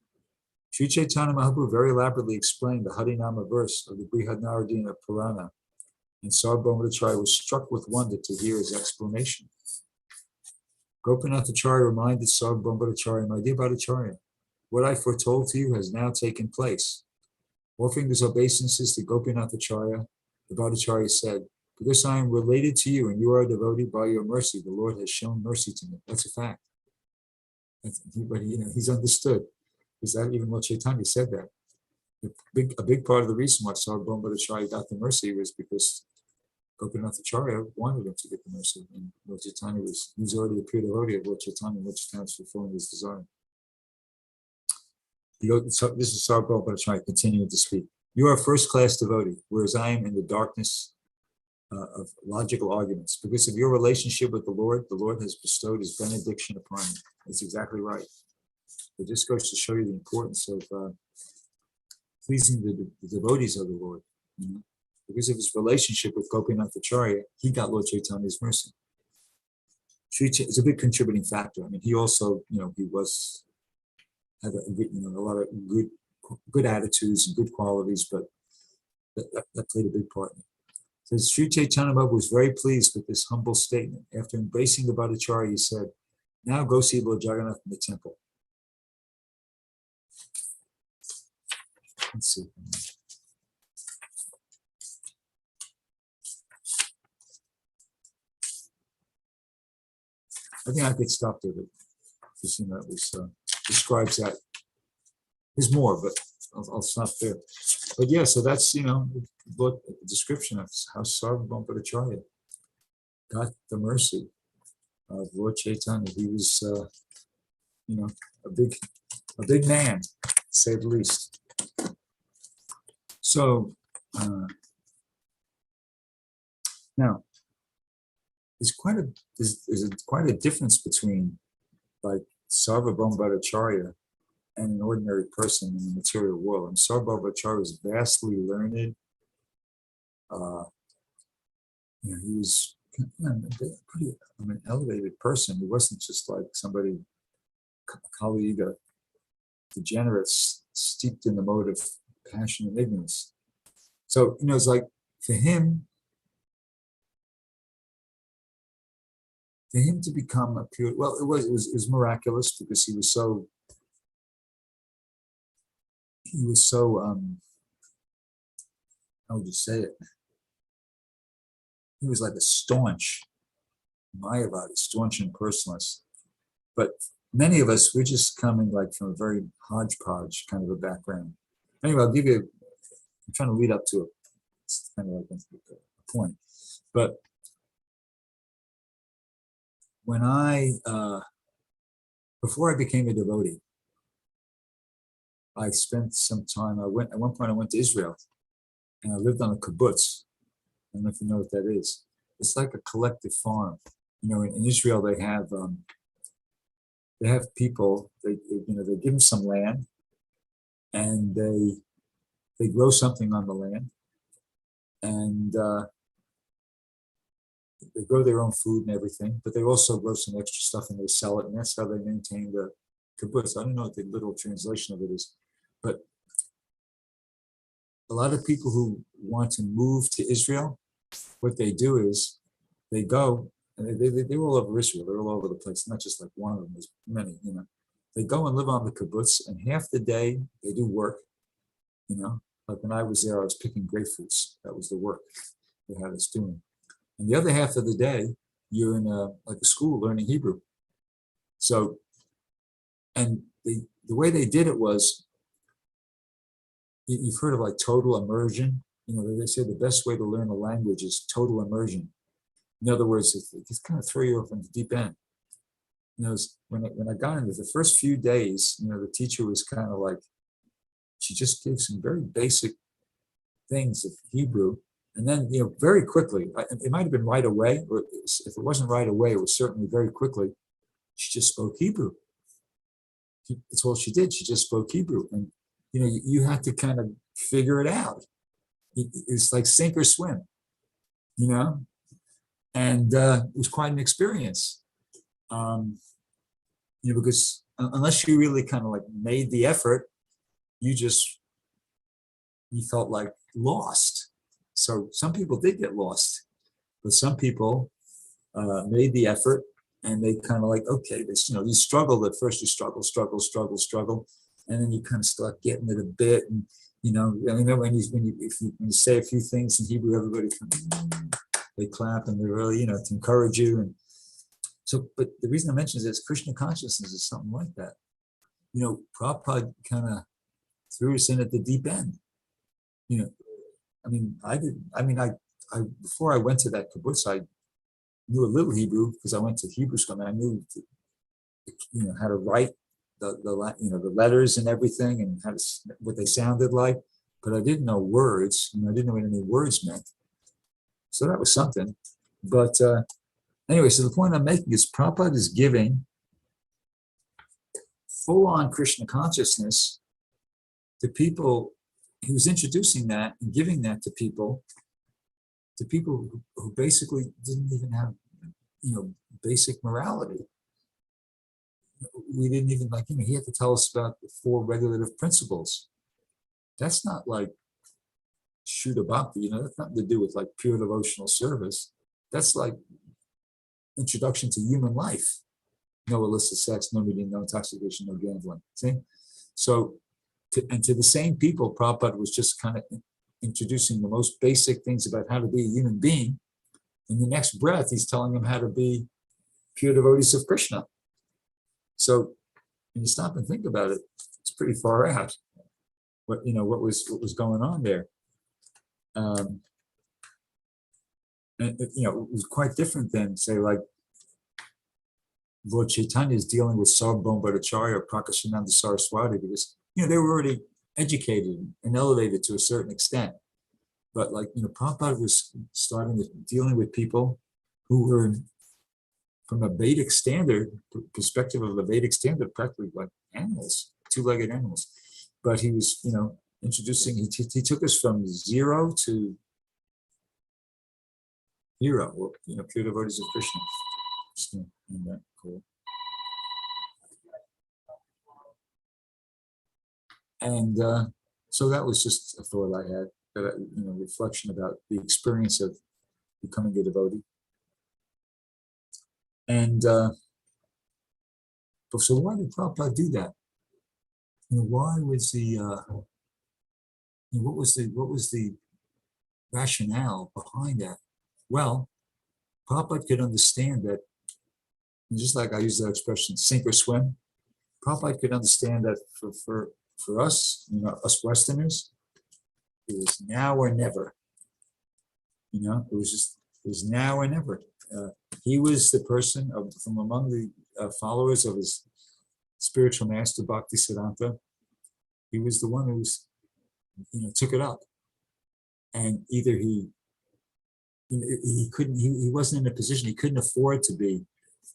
Sri Chaitanya Mahaprabhu very elaborately explained the Harinama verse of the Brihad Narada Purana, and Sarvabhauma Bhattacharya was struck with wonder to hear his explanation. Gopinathacharya reminded Sarvabhauma Bhattacharya, my dear Bhattacharya, what I foretold to you has now taken place. Offering his obeisances to Gopinathacharya, the Bhattacharya said, because I am related to you and you are a devotee, by your mercy, the Lord has shown mercy to me. That's a fact. But he's understood. Because that even Lord Chaitanya said that. A big part of the reason why Sarvabhauma Bhattacharya got the mercy was because Gopinathacharya wanted him to get the mercy. And Lord Chaitanya he was already a pure devotee of Lord Chaitanya, and Lord Chaitanya was fulfilling his desire. This is Sarvabhauma Bhattacharya continuing to speak. You are a first-class devotee, whereas I am in the darkness of logical arguments. Because of your relationship with the Lord has bestowed his benediction upon you. That's exactly right. It just goes to show you the importance of pleasing the devotees of the Lord. Because of his relationship with Gopinathacharya, he got Lord Chaitanya's mercy. It's a big contributing factor. He also, he had a lot of good attitudes and good qualities, but that played a big part in it. Says Sri Chaitanya Mahaprabhu was very pleased with this humble statement. After embracing the Bhattacharya, he said, now go see Lord Jagannath in the temple. Let's see. I think I could stop there, but that was describes that. There's more, but I'll stop there. But yeah, so that's look at the description of how Sarvabhauma Bhattacharya got the mercy of Lord Chaitanya. He was, a big man, to say the least. So now there's quite a difference between like Sarvabhauma Bhattacharya and an ordinary person in the material world. And Sarvabhauma Bhattacharya was vastly learned. He was pretty an elevated person. He wasn't just like somebody, Kali Yuga, degenerates steeped in the mode of passion and ignorance. So, it's like for him, for him to become a pure, well, it was miraculous because he was so how would you say it? He was like a staunch Mayavadi, staunch impersonalist. But many of us, we're just coming like from a very hodgepodge kind of a background. Anyway, I'll give you, I'm trying to lead up to it. It's kind of like a point. But when before I became a devotee, I spent some time, at one point I went to Israel and I lived on a kibbutz. I don't know if you know what that is. It's like a collective farm. You know, in Israel they have people, they give them some land and they grow something on the land and they grow their own food and everything, but they also grow some extra stuff and they sell it, and that's how they maintain the kibbutz. I don't know what the literal translation of it is, but a lot of people who want to move to Israel, what they do is they go, and they're all over Israel, they're all over the place, not just like one of them, there's many, you know. They go and live on the kibbutz, and half the day they do work, you know. Like when I was there, I was picking grapefruits. That was the work they had us doing. And the other half of the day, you're in like a school learning Hebrew. So, and the way they did it was, you've heard of like total immersion. You know, they say the best way to learn a language is total immersion. In other words, it just kind of throw you off in the deep end. You know, when I got into the first few days, you know, the teacher was kind of like, she just gave some very basic things of Hebrew. And then, you know, very quickly, it might have been right away, or if it wasn't right away, it was certainly very quickly, she just spoke Hebrew. That's all she did. She just spoke Hebrew. And, you know, you had to kind of figure it out. It's like sink or swim, you know? And it was quite an experience. You know, because unless you really kind of like made the effort, you felt like lost. So some people did get lost, but some people made the effort, and they kind of like, okay, this, you know, you struggled at first. You struggle, and then you kind of start getting it a bit. And you know, I mean, when you say a few things in Hebrew, everybody they clap and they really, you know, to encourage you. And so, but the reason I mention is Krishna consciousness is something like that. You know, Prabhupada kind of threw us in at the deep end. You know, I before I went to that kibbutz, I knew a little Hebrew because I went to Hebrew school, and I knew, you know, how to write the letters and everything, and how to, what they sounded like, but I didn't know words. You know, I didn't know what any words meant. So that was something. But anyway, so the point I'm making is Prabhupada is giving full-on Krishna consciousness to people. He was introducing that and giving that to people who basically didn't even have, you know, basic morality. We didn't even, like, you know, he had to tell us about the 4 regulative principles. That's not like Shuddha Bhakti, you know, that's nothing to do with like pure devotional service. That's like introduction to human life. No illicit sex, no meeting, no intoxication, no gambling. See? So, to the same people, Prabhupada was just kind of introducing the most basic things about how to be a human being. In the next breath, he's telling them how to be pure devotees of Krishna. So when you stop and think about it, it's pretty far out. What was going on there. And you know, it was quite different than, say, like Lord Chaitanya is dealing with Sarvabhauma Bhattacharya or Prakashananda Saraswati, because, you know, they were already educated and elevated to a certain extent. But like, you know, Prabhupada was starting with dealing with people who were, from a Vedic standard perspective of the Vedic standard, practically like animals, 2-legged animals. But he was, you know, introducing, he took us from 0 to hero, or, you know, pure devotees of Krishna. Isn't that cool? And so that was just a thought I had, you know, reflection about the experience of becoming a devotee. And so why did Prabhupada do that? Why was what was the rationale behind that? Well, Prabhupada could understand that, just like I use that expression, sink or swim. Prabhupada could understand that for us, us Westerners, it was now or never. It was now or never. He was the person from among the followers of his spiritual master, Bhaktisiddhanta. He was the one who took it up. And either he wasn't in a position, he couldn't afford to be,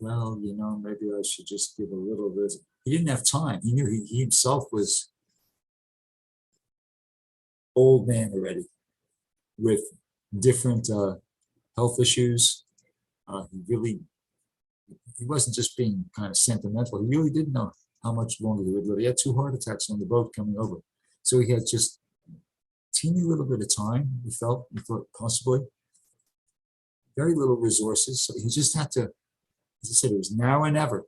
well, maybe I should just give a little bit. He didn't have time. He knew he himself was old man already with different health issues. He wasn't just being kind of sentimental. He really didn't know how much longer he would live. He had 2 heart attacks on the boat coming over. So he had just teeny little bit of time, he thought possibly. Very little resources. So he just had to, as I said, it was now or never.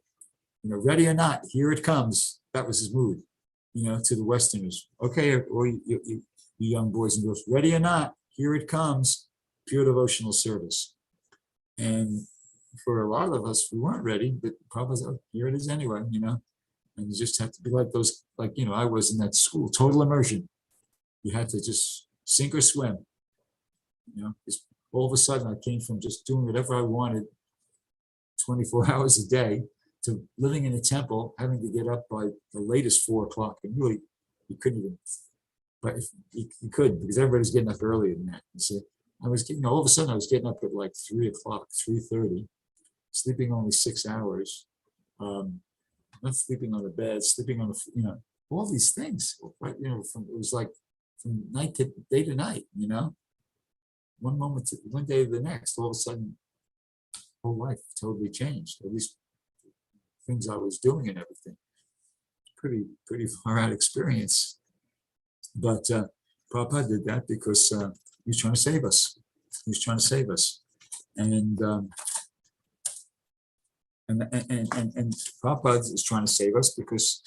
Ready or not, here it comes. That was his mood, to the Westerners. Okay, or you young boys and girls, ready or not, here it comes. Pure devotional service. And for a lot of us, we weren't ready, but probably, here it is anyway, and you just have to be like those, I was in that school, total immersion. You had to just sink or swim, all of a sudden I came from just doing whatever I wanted 24 hours a day to living in a temple, having to get up by the latest 4 o'clock. And really, you couldn't even, but you could, because everybody's getting up earlier than that. And so I was getting, all of a sudden I was getting up at 3 o'clock, 3:30, sleeping only 6 hours, not sleeping on the bed, sleeping on the, all these things, right? It was like from day to night, one moment to one day to the next, all of a sudden, whole life totally changed. At least things I was doing and everything. Pretty far out experience. But Prabhupada did that because he was trying to save us. He was trying to save us. And Prabhupada is trying to save us because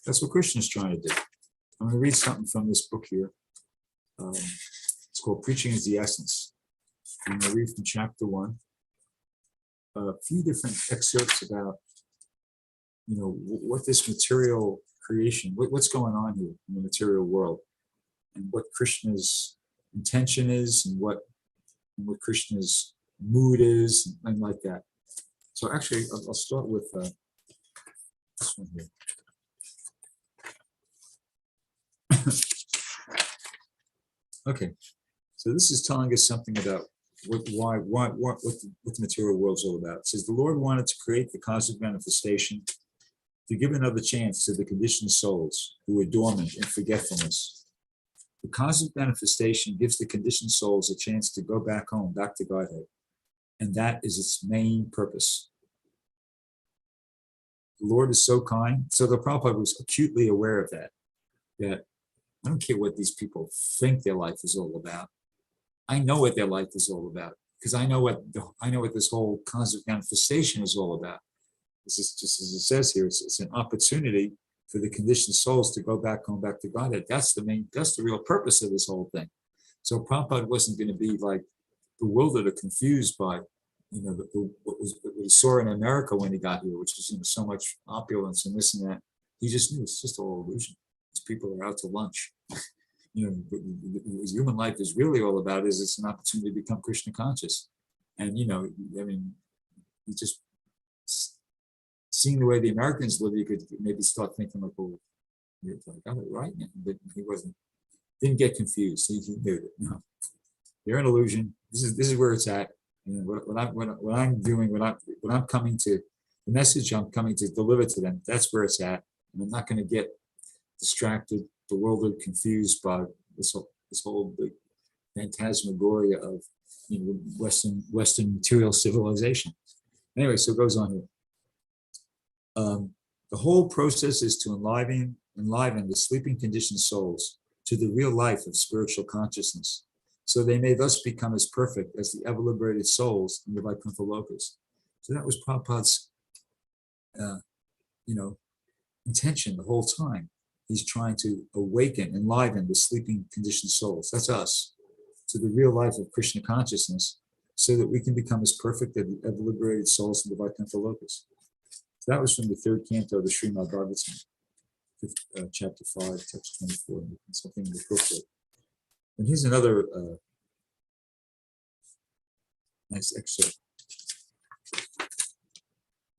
that's what Krishna is trying to do. I'm going to read something from this book here. It's called Preaching is the Essence. I'm going to read from chapter 1. A few different excerpts about, what this material creation, what's going on here in the material world, and what Krishna's intention is, and what Krishna's mood is, and like that. So actually, I'll start with this one here. Okay, so this is telling us something about what the material world's all about. It says the Lord wanted to create the cosmic manifestation to give another chance to the conditioned souls who were dormant in forgetfulness. The cosmic manifestation gives the conditioned souls a chance to go back home, back to Godhead, and that is its main purpose. The Lord is so kind. So the Prabhupada was acutely aware of that I don't care what these people think their life is all about. I know what their life is all about because I know what this whole cosmic manifestation is all about. This is just as it says here. It's an opportunity for the conditioned souls to go back home, back to Godhead. That's the real purpose of this whole thing. So Prabhupada wasn't going to be bewildered or confused by, what he saw in America when he got here, which is so much opulence and this and that. He just knew it's just all illusion. These people are out to lunch. What human life is really all about is it's an opportunity to become Krishna conscious. And, you just seeing the way the Americans live, you could maybe start thinking I got it right. But he didn't get confused. He knew it. No, they're an illusion. This is where it's at. What I'm doing, what I'm coming to, the message I'm coming to deliver to them, that's where it's at. And I'm not going to get distracted, bewildered, confused by this whole big phantasmagoria of Western material civilization. Anyway, so it goes on here. The whole process is to enliven the sleeping conditioned souls to the real life of spiritual consciousness, so they may thus become as perfect as the ever liberated souls in the Vaikuntha Lokas. So that was Prabhupada's, intention the whole time. He's trying to awaken, enliven the sleeping conditioned souls. That's us, to the real life of Krishna consciousness, so that we can become as perfect as ever liberated souls in the Vaikuntha Lokas. So that was from the third canto of the Srimad-Bhagavatam, chapter 5, text 24, something in the booklet. And here's another nice excerpt.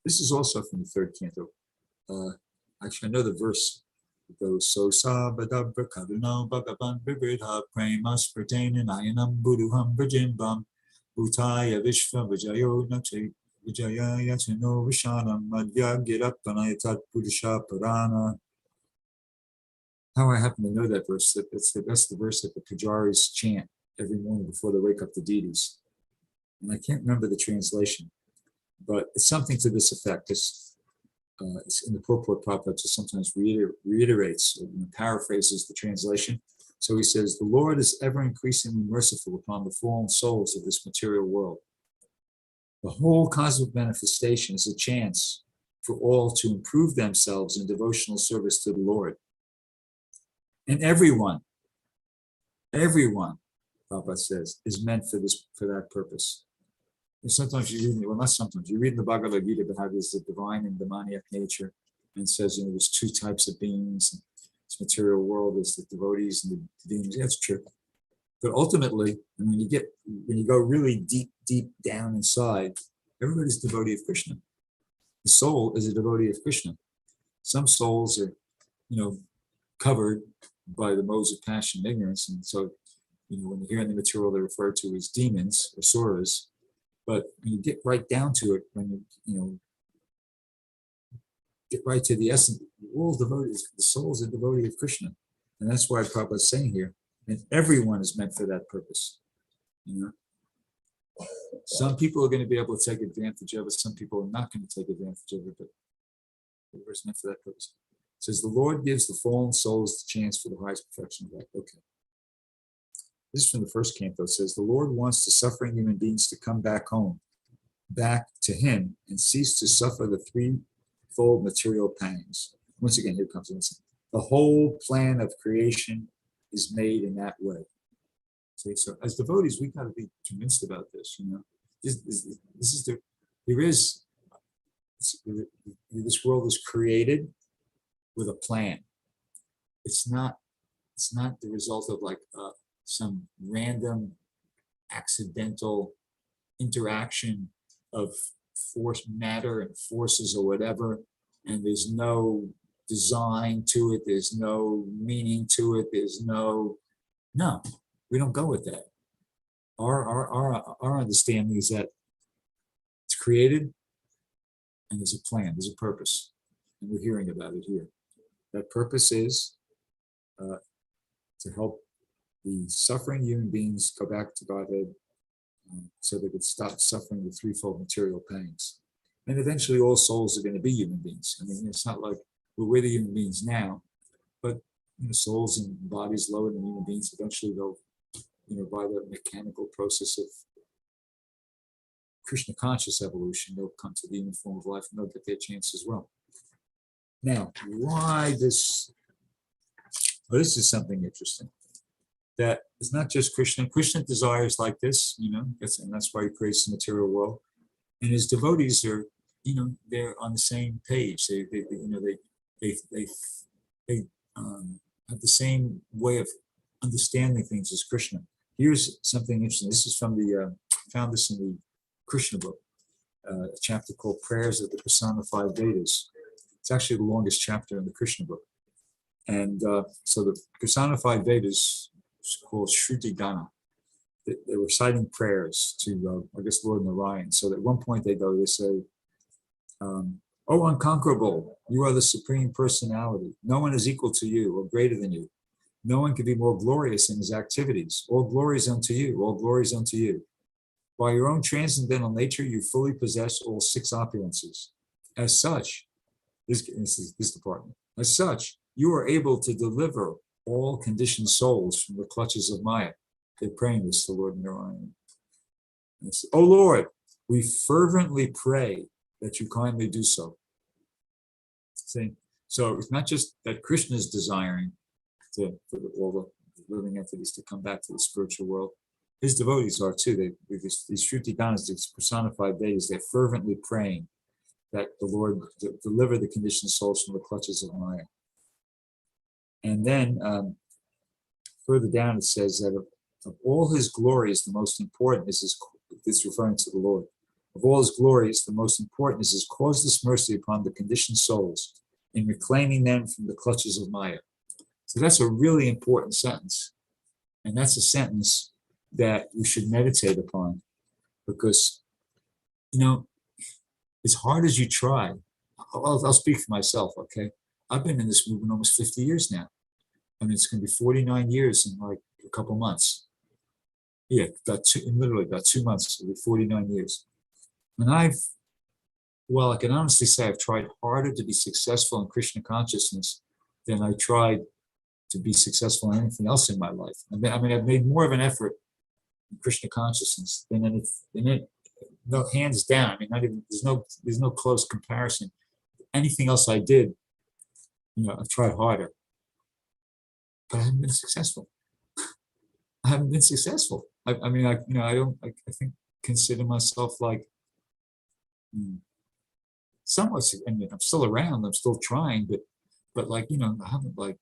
This is also from the third canto. Actually, I know the verse. It goes, so sabadabra kaduna bhagavan vibridha premas pertaining ayanam buduham virginbam bhutaya vishva vijayo nate vijaya yatino vishanam madhya girapanayatat pudusha parana. How I happen to know that verse, that's the verse that the pujaris chant every morning before they wake up the deities. And I can't remember the translation, but it's something to this effect. It's in the purport. Prabhupada just sometimes reiterates or paraphrases the translation. So he says, the Lord is ever increasingly merciful upon the fallen souls of this material world. The whole cosmic manifestation is a chance for all to improve themselves in devotional service to the Lord. And everyone, Prabhupada says, is meant for that purpose. And sometimes you read, well, not sometimes, you read in the Bhagavad Gita about how there's the divine and demoniac nature, and it says, there's two types of beings. And this material world is the devotees and the demons. That's true. But ultimately, when you go really deep down inside, everybody's a devotee of Krishna. The soul is a devotee of Krishna. Some souls are, covered by the modes of passion and ignorance. And so, when you hear in the material, they're referred to as demons or suras. But when you get right down to it, when you get right to the essence, all devotees, the soul is a devotee of Krishna. And that's why Prabhupada is saying here, and everyone is meant for that purpose. Some people are going to be able to take advantage of it, some people are not going to take advantage of it, but everyone's meant for that purpose. It says, the Lord gives the fallen souls the chance for the highest perfection of life. Okay. This is from the first canto. It says, the Lord wants the suffering human beings to come back home, back to him, and cease to suffer the threefold material pangs. Once again, here comes the whole plan of creation is made in that way. See, so as devotees, we've got to be convinced about this, this world is created with a plan. It's not the result of some random accidental interaction of force, matter and forces or whatever, and there's no design to it, there's no meaning to it, no, we don't go with that. Our understanding is that it's created and there's a plan, there's a purpose, and we're hearing about it here. That purpose is to help the suffering human beings go back to Godhead, so they could stop suffering the threefold material pangs. And eventually all souls are going to be human beings. I mean, it's not like we're the human beings now, but souls and bodies lower than human beings, eventually they'll, by the mechanical process of Krishna conscious evolution, they'll come to the human form of life and they'll get their chance as well. Now, why this? Well, this is something interesting. That it's not just Krishna. Krishna desires like this, and that's why he creates the material world. And his devotees are, they're on the same page. They have the same way of understanding things as Krishna. Here's something interesting. This is from found this in the Krishna book, a chapter called Prayers of the Personified Vedas. It's actually the longest chapter in the Krishna book. And so the Personified Vedas, called Shruti Gana. They were reciting prayers to, Lord Narayan. So at one point they say, oh, unconquerable, you are the supreme personality. No one is equal to you or greater than you. No one can be more glorious in his activities. All glory is unto you. All glory is unto you. By your own transcendental nature, you fully possess all six opulences. As such, this is this department. As such, you are able to deliver all conditioned souls from the clutches of Maya. They're praying this to Lord Narayan. Oh Lord, we fervently pray that you kindly do so. See? So it's not just that Krishna is desiring for all the living entities to come back to the spiritual world. His devotees are too. These Shruti Ganas, these personified deities, they're fervently praying that the Lord deliver the conditioned souls from the clutches of Maya. And then further down it says that of all his glories, the most important is this referring to the Lord. Of all his glories, the most important is his causeless mercy upon the conditioned souls in reclaiming them from the clutches of Maya. So that's a really important sentence. And that's a sentence that we should meditate upon, because, as hard as you try, I'll speak for myself, okay? I've been in this movement almost 50 years now. I mean, it's going to be 49 years in like a couple months. Yeah, literally about 2 months, it'll be 49 years. And I can honestly say I've tried harder to be successful in Krishna consciousness than I tried to be successful in anything else in my life. I've made more of an effort in Krishna consciousness than in no, hands down. I mean, not even there's no close comparison. Anything else I did, I've tried harder, but I haven't been successful. I think consider myself like somewhat. I mean, I'm still around. I'm still trying, but I haven't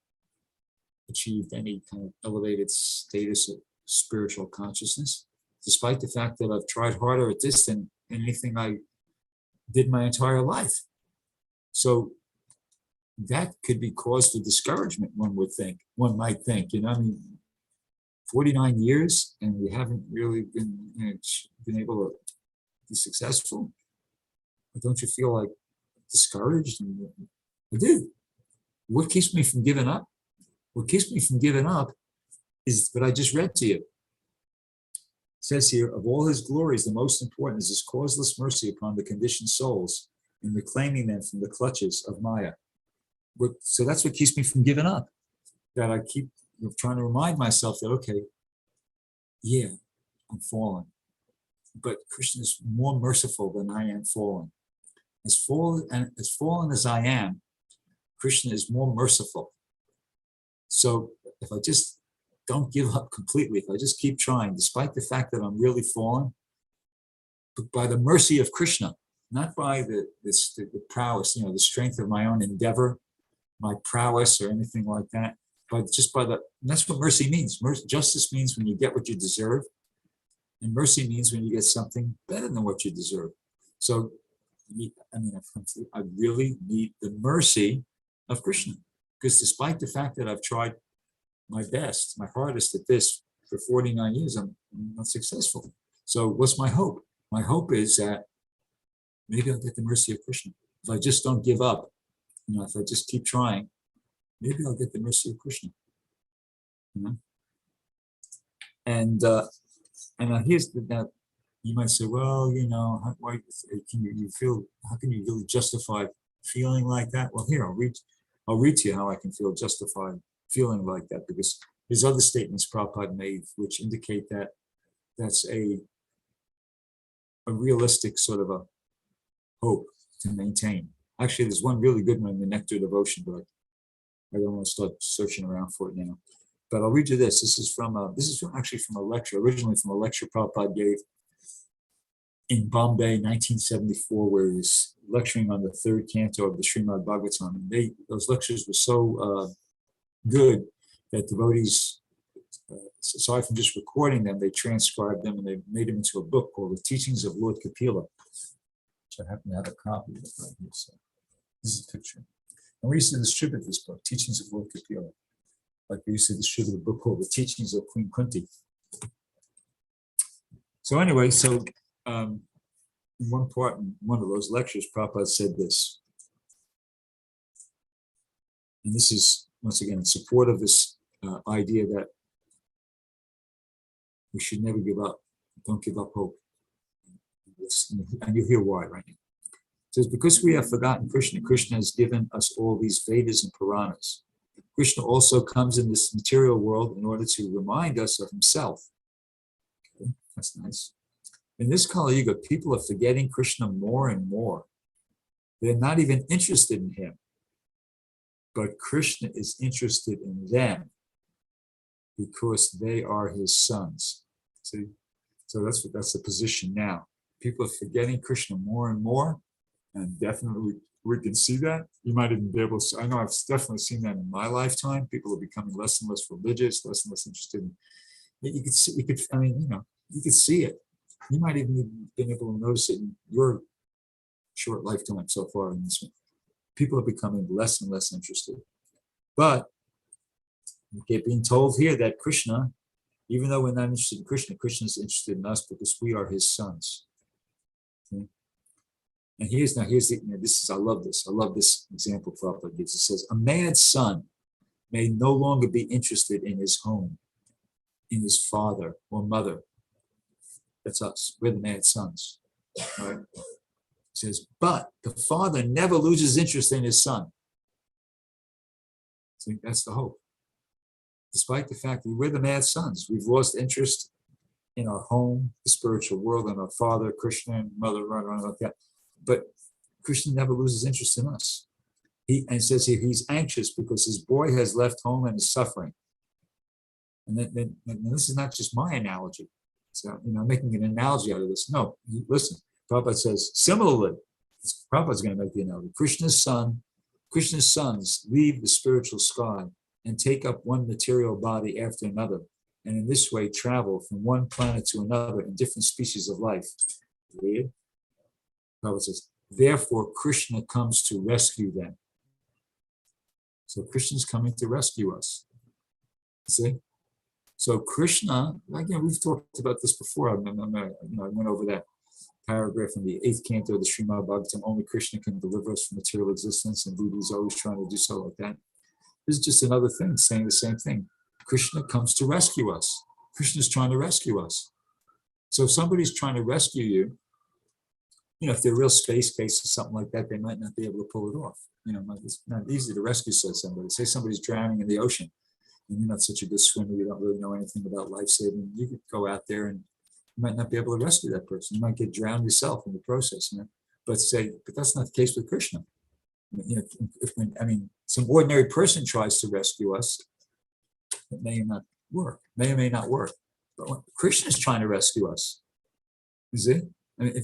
achieved any kind of elevated status of spiritual consciousness, despite the fact that I've tried harder at this than anything I did my entire life. So that could be cause for discouragement, one might think, 49 years and we haven't really been able to be successful. Don't you feel like discouraged? And I do. What keeps me from giving up? What keeps me from giving up is what I just read to you. It says here, of all his glories, the most important is his causeless mercy upon the conditioned souls in reclaiming them from the clutches of Maya. So that's what keeps me from giving up. That I keep trying to remind myself that, okay, yeah, I'm fallen, but Krishna is more merciful than I am fallen. As fallen as I am, Krishna is more merciful. So if I just don't give up completely, if I just keep trying, despite the fact that I'm really fallen, but by the mercy of Krishna, not by the prowess, the strength of my own endeavor, my prowess or anything like that, but just that's what mercy means. Justice means when you get what you deserve, and mercy means when you get something better than what you deserve. So, I really need the mercy of Krishna, because despite the fact that I've tried my best, my hardest at this for 49 years, I'm not successful. So what's my hope? My hope is that maybe I'll get the mercy of Krishna. If I just don't give up, if I just keep trying, maybe I'll get the mercy of Krishna. And here's that. You might say, well, how can you really justify feeling like that? Well, here, I'll read to you how I can feel justified feeling like that, because there's other statements Prabhupada made which indicate that that's a realistic sort of a hope to maintain. Actually, there's one really good one in the Nectar Devotion, but I don't want to start searching around for it now. But I'll read you this. This is actually from a lecture, originally from a lecture Prabhupada gave in Bombay, 1974, where he was lecturing on the third canto of the Srimad-Bhagavatam. And those lectures were so good that devotees, aside from just recording them, they transcribed them and they made them into a book called The Teachings of Lord Kapila, which I happen to have a copy of right here. So this is a picture. And we used to distribute this book, Teachings of Lord Kapila, like we used to distribute a book called The Teachings of Queen Kunti. So anyway, in one of those lectures, Prabhupada said this. And this is, once again, in support of this idea that we should never give up. Don't give up hope. And you'll hear why right now. It says, because we have forgotten Krishna, Krishna has given us all these Vedas and Puranas. Krishna also comes in this material world in order to remind us of himself. Okay, that's nice. In this Kali Yuga, people are forgetting Krishna more and more. They're not even interested in him. But Krishna is interested in them because they are his sons. See? So that's the position now. People are forgetting Krishna more and more, and definitely we can see that. You might even be able to, I know I've definitely seen that in my lifetime. People are becoming less and less religious, less and less interested in, you could see, you could see it. You might even have been able to notice it in your short lifetime so far in this one. People are becoming less and less interested. But we get being told here that Krishna, even though we're not interested in Krishna, Krishna is interested in us because we are his sons. Okay? And here's I love this example Prabhupada gives. It says, a mad son may no longer be interested in his home, in his father or mother. That's us. We're the mad sons. Right? It says, but the father never loses interest in his son. See, that's the hope. Despite the fact that we're the mad sons, we've lost interest in our home, the spiritual world, and our father, Krishna, and mother, around like that. But Krishna never loses interest in us. And says here he's anxious because his boy has left home and is suffering. And then this is not just my analogy. So, I'm making an analogy out of this. No, listen, Prabhupada says, similarly, Prabhupada's going to make the analogy. Krishna's sons leave the spiritual sky and take up one material body after another, and in this way travel from one planet to another in different species of life. Weird. Prabhupada says, therefore Krishna comes to rescue them. So Krishna's coming to rescue us. See? So Krishna, again, we've talked about this before. I went over that paragraph in the 8th canto of the Srimad-Bhagavatam. Only Krishna can deliver us from material existence, and Buddha is always trying to do so like that. This is just another thing saying the same thing. Krishna comes to rescue us. Krishna's trying to rescue us. So if somebody's trying to rescue you, if they're real space case or something like that, they might not be able to pull it off. It's not easy to rescue somebody. Say somebody's drowning in the ocean, and you're not such a good swimmer, you don't really know anything about life-saving. You could go out there and you might not be able to rescue that person. You might get drowned yourself in the process. But that's not the case with Krishna. Some ordinary person tries to rescue us, it may or may not work. But when Krishna is trying to rescue us, you see?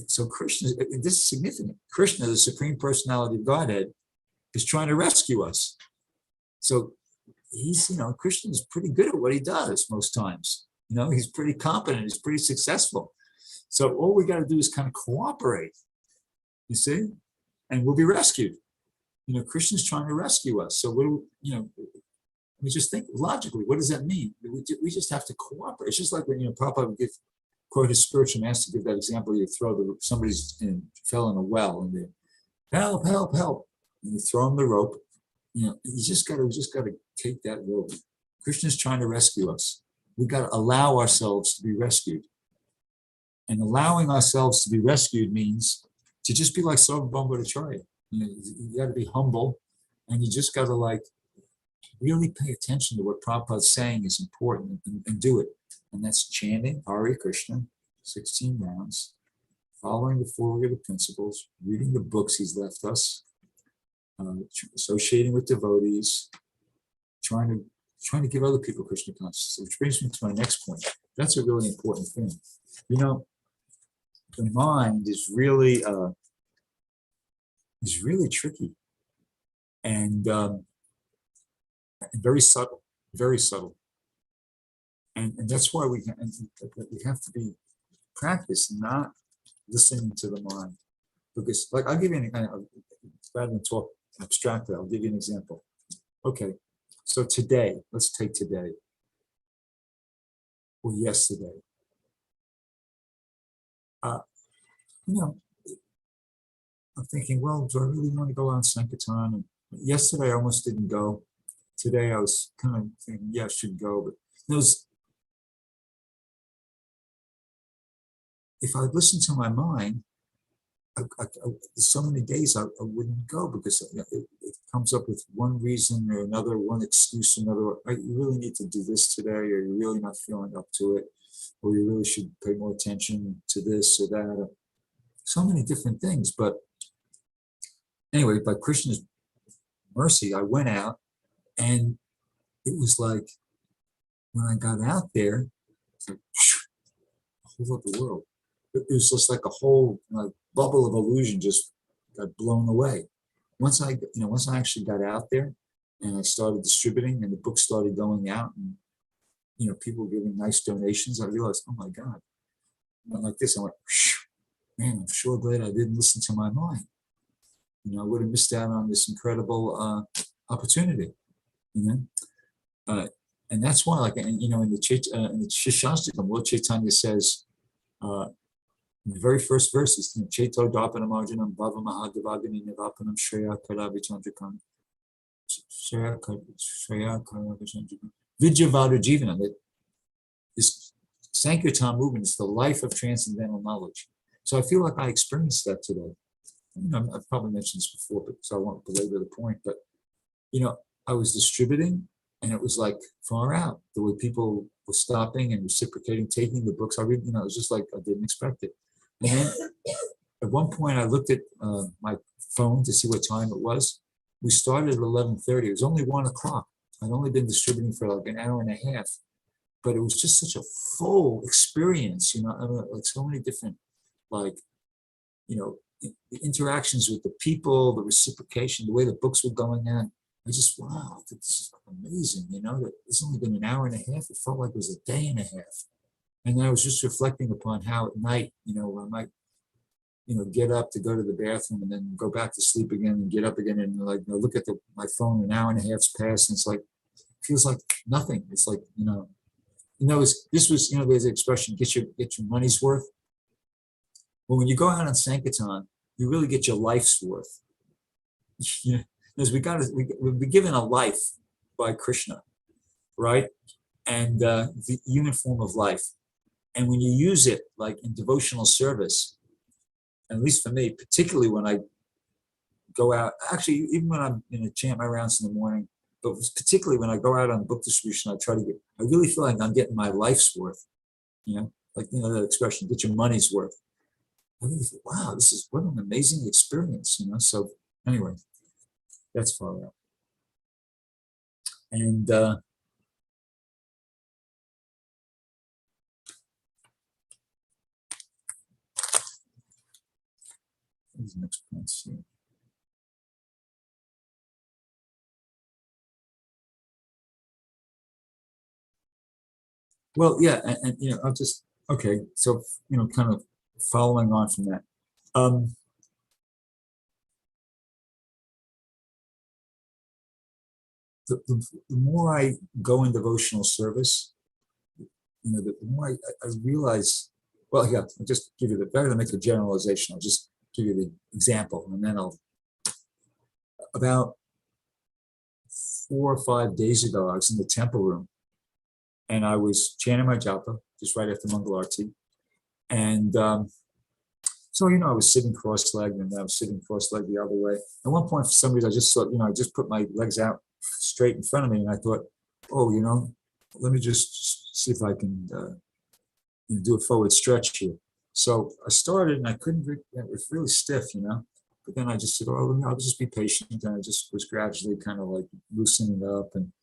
So Krishna, this is significant. Krishna, the Supreme Personality of Godhead, is trying to rescue us. So he's, Krishna is pretty good at what he does most times. He's pretty competent, he's pretty successful. So all we got to do is kind of cooperate, you see, and we'll be rescued. Krishna's trying to rescue us. So we just think logically, what does that mean? We just have to cooperate. It's just like when, Prabhupada would quote his spiritual master, give that example, you throw somebody's fell in a well and they, help, help, help. And you throw them the rope. You just got to take that rope. Krishna's trying to rescue us. We got to allow ourselves to be rescued. And allowing ourselves to be rescued means to just be like Sarvabhaumacharya. You got to be humble, and you just got to really pay attention to what Prabhupada's saying is important and do it. And that's chanting Hare Krishna, 16 rounds, following the four-legged principles, reading the books he's left us, associating with devotees, trying to give other people Krishna consciousness, which brings me to my next point. That's a really important thing. The mind is really tricky and very subtle, very subtle. And that's why we have to be practice not listening to the mind. Because, I'll give you rather than talk abstractly, I'll give you an example. Okay, so today, let's take today or yesterday. I'm thinking, well, do I really want to go on Sankirtan? And yesterday I almost didn't go. Today I was kind of thinking, yeah, I should go. But if I listened to my mind, so many days I wouldn't go because it comes up with one reason or another, one excuse or another. You really need to do this today, or you're really not feeling up to it, or you really should pay more attention to this or that, or so many different things. But anyway, by Krishna's mercy, I went out, and it was like, when I got out there, it's like, a whole other world. It was just like a whole bubble of illusion just got blown away. Once I actually got out there and I started distributing, and the book started going out, and people giving nice donations, I realized, oh my God, I went like this. I went, man, I'm sure glad I didn't listen to my mind. I would have missed out on this incredible opportunity. And that's why, in the Shashastakam, Lord Chaitanya says, in the very first verses, Chaito Darpanam Arjunam Bhava Mahadevagani Nivapanam Shreya Karavichandrakam Shreya Karavichandrakam Vidyavada Jivanam. That this Sankirtan movement is the life of transcendental knowledge. So I feel like I experienced that today. I've probably mentioned this before, but so I won't belabor the point. But I was distributing, and it was like far out the way people were stopping and reciprocating, taking the books. I read, it was just like I didn't expect it. And then at one point, I looked at my phone to see what time it was. We started at 11:30. It was only 1 o'clock. I'd only been distributing for like an hour and a half, but it was just such a full experience. Like so many different, the interactions with the people, the reciprocation, the way the books were going on. I just, wow, this is amazing, that it's only been an hour and a half. It felt like it was a day and a half. And I was just reflecting upon how at night, I might, get up to go to the bathroom and then go back to sleep again and get up again and look at my phone, an hour and a half's passed, and it's like, feels like nothing. It's like, this was, there's an expression, get your money's worth. Well, when you go out on Sankirtan, you really get your life's worth. Because we've been given a life by Krishna, right? And the human form of life. And when you use it like in devotional service, at least for me, particularly when I go out, actually, even when I'm chant my rounds in the morning, but particularly when I go out on book distribution, I really feel like I'm getting my life's worth, that expression, get your money's worth. I really feel, wow, what an amazing experience, So anyway, that's far out. And the next points here. Well, yeah, and I'll just so kind of following on from that. The more I go in devotional service, the more I realize. Well, yeah, I'll just give you better than make a generalization. I'll just give you the example, and then about 4 or 5 days ago, I was in the temple room, and I was chanting my japa just right after Mangal Arati. And so, I was sitting cross-legged, and I was sitting cross-legged the other way. At one point, for some reason, I just thought, I just put my legs out straight in front of me, and I thought, oh, let me just see if I can do a forward stretch here. So I started, and I couldn't, it was really stiff, but then I just said, oh, I'll just be patient. And I just was gradually kind of like loosening up. And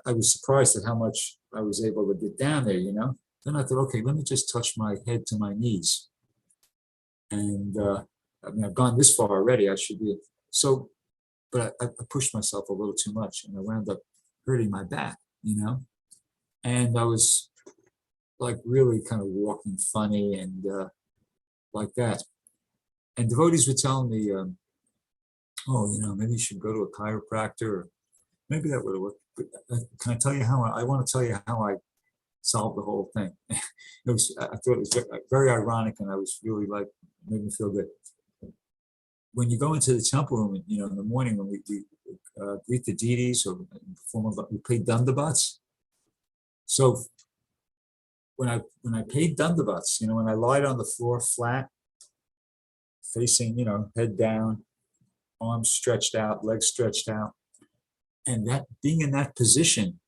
I was surprised at how much I was able to get down there, Then I thought, okay, let me just touch my head to my knees. And I've gone this far already. I should be. So, but I pushed myself a little too much, and I wound up hurting my back, And I was like really kind of walking funny and like that. And devotees were telling me, oh, maybe you should go to a chiropractor, or maybe that would have worked. But can I tell you how I want to tell you how I solved the whole thing? I thought it was very ironic, and I was really made me feel good. When you go into the temple room, in the morning when we greet the deities or we play dandavats. So when I paid dandavats, when I lied on the floor flat, facing, head down, arms stretched out, legs stretched out, and that being in that position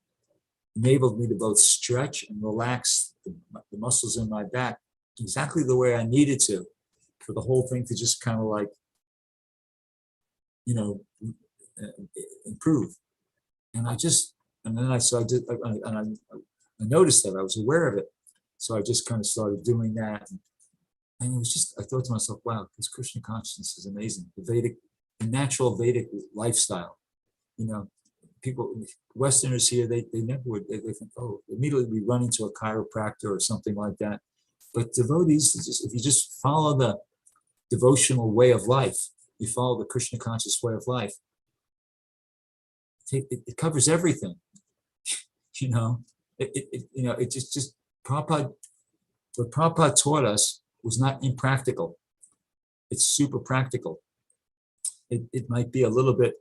enabled me to both stretch and relax the muscles in my back exactly the way I needed to, for the whole thing to just kind of like, improve. And I noticed that, I was aware of it. So I just kind of started doing that. And it was just, I thought to myself, wow, this Krishna consciousness is amazing. The natural Vedic lifestyle, people, Westerners here, they never would, they think, oh, immediately we run into a chiropractor or something like that. But devotees, if you just follow the devotional way of life, you follow the Krishna conscious way of life, it covers everything. It just Prabhupada, what Prabhupada taught us was not impractical. It's super practical. It might be a little bit,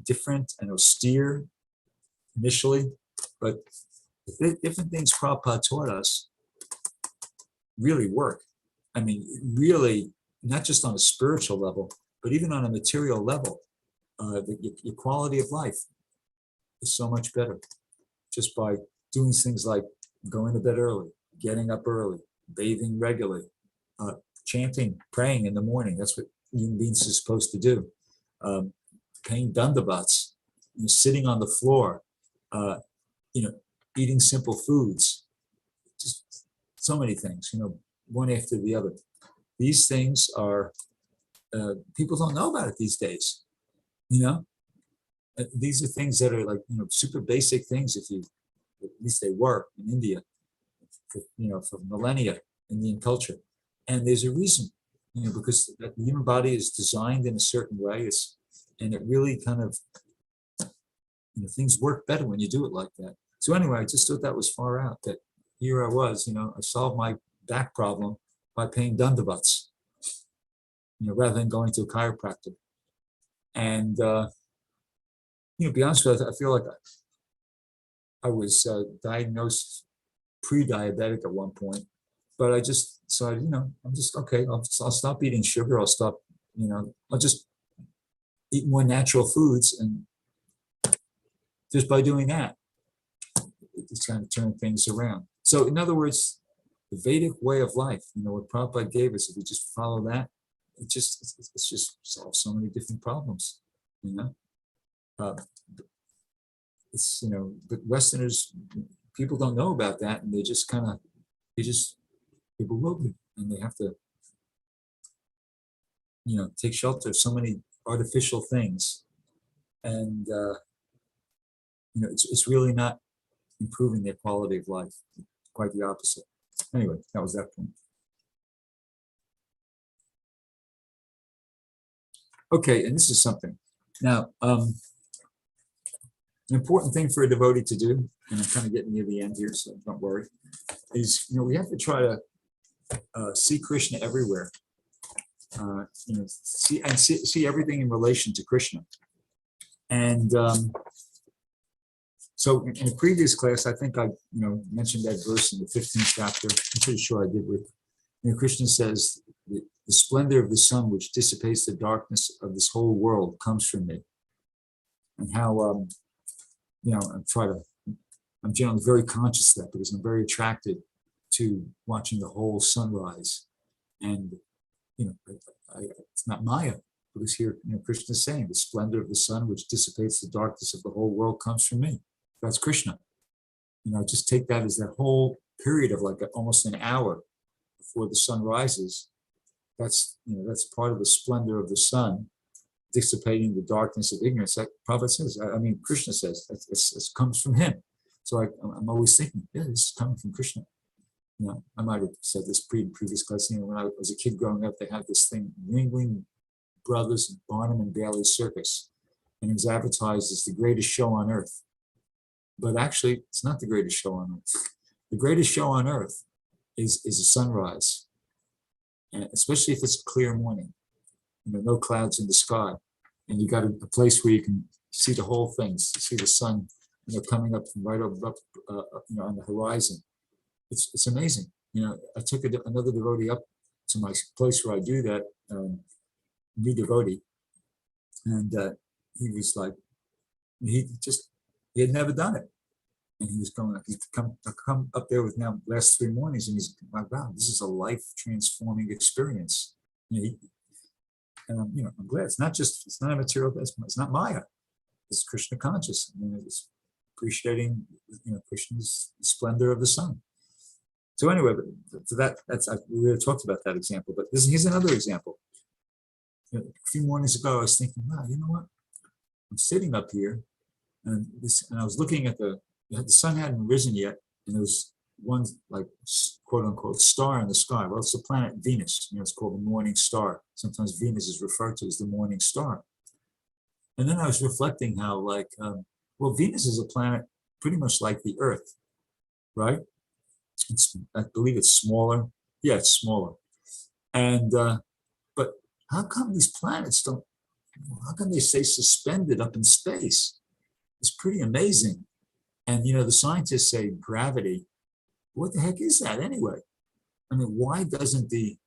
different and austere initially, but the different things Prabhupada taught us really work. I mean, really, not just on a spiritual level, but even on a material level. Your quality of life is so much better just by doing things like going to bed early, getting up early, bathing regularly, chanting, praying in the morning. That's what human beings are supposed to do. Paying dandavats, sitting on the floor, eating simple foods, just so many things, one after the other. These things are, people don't know about it these days, These are things that are like, super basic things, at least they were in India, for millennia, Indian culture. And there's a reason, because the human body is designed in a certain way, and it really kind of, things work better when you do it like that. So anyway, I just thought that was far out, that here I was, I solved my back problem by paying dandavats, rather than going to a chiropractor. And, be honest with you, I feel like I was diagnosed pre-diabetic at one point, but I just decided, I'm just, okay, I'll stop eating sugar. I'll stop, I'll just eat more natural foods. And just by doing that, it's kind of turn things around. So in other words, the Vedic way of life, what Prabhupada gave us, if we just follow that, it's just solves so many different problems, it's, but Westerners, people don't know about that, and they just bewildered, and they have to, take shelter of so many artificial things, and it's really not improving their quality of life. Quite the opposite. Anyway, that was that point. Okay, and this is something. Now, an important thing for a devotee to do, and I'm kind of getting near the end here, so don't worry, is, we have to try to see Krishna everywhere. See everything in relation to Krishna. And so in a previous class, I think I, mentioned that verse in the 15th chapter. I'm pretty sure I did with, Krishna says, the splendor of the sun, which dissipates the darkness of this whole world, comes from me. And how, I'm generally very conscious of that, because I'm very attracted to watching the whole sunrise. And, it's not Maya, because here, Krishna is saying the splendor of the sun, which dissipates the darkness of the whole world, comes from me. That's Krishna. Just take that as that whole period of like almost an hour before the sun rises. That's part of the splendor of the sun, dissipating the darkness of ignorance. That Prabhupada says, Krishna says, it comes from him. So I'm always thinking, yeah, this is coming from Krishna. I might have said this previous class, when I was a kid growing up, they had this thing, Ringling Brothers Barnum and Bailey Circus, and it was advertised as the greatest show on earth. But actually, it's not the greatest show on earth. The greatest show on earth is a sunrise, and especially if it's a clear morning, no clouds in the sky, and you got a place where you can see the whole thing, see the sun, coming up from right up, on the horizon. It's amazing. I took another devotee up to my place where I do that, new devotee, and he was like, he had never done it. And he was going, he's come up there with now last 3 mornings, and he's like, wow, this is a life transforming experience. And I'm glad it's not a material, it's not Maya, it's Krishna conscious. I mean, it's appreciating, Krishna's splendor of the sun. So anyway, we already talked about that example, but here's another example. A few mornings ago, I was thinking, wow, you know what? I'm sitting up here, and I was looking at the sun hadn't risen yet, and there was one, like, quote unquote star in the sky. Well, it's the planet Venus. It's called the morning star. Sometimes Venus is referred to as the morning star. And then I was reflecting how, like, Venus is a planet pretty much like the Earth, right? I believe it's smaller. Yeah, it's smaller. And but how come these planets don't? How come they stay suspended up in space? It's pretty amazing. And the scientists say gravity. What the heck is that anyway? I mean, why doesn't the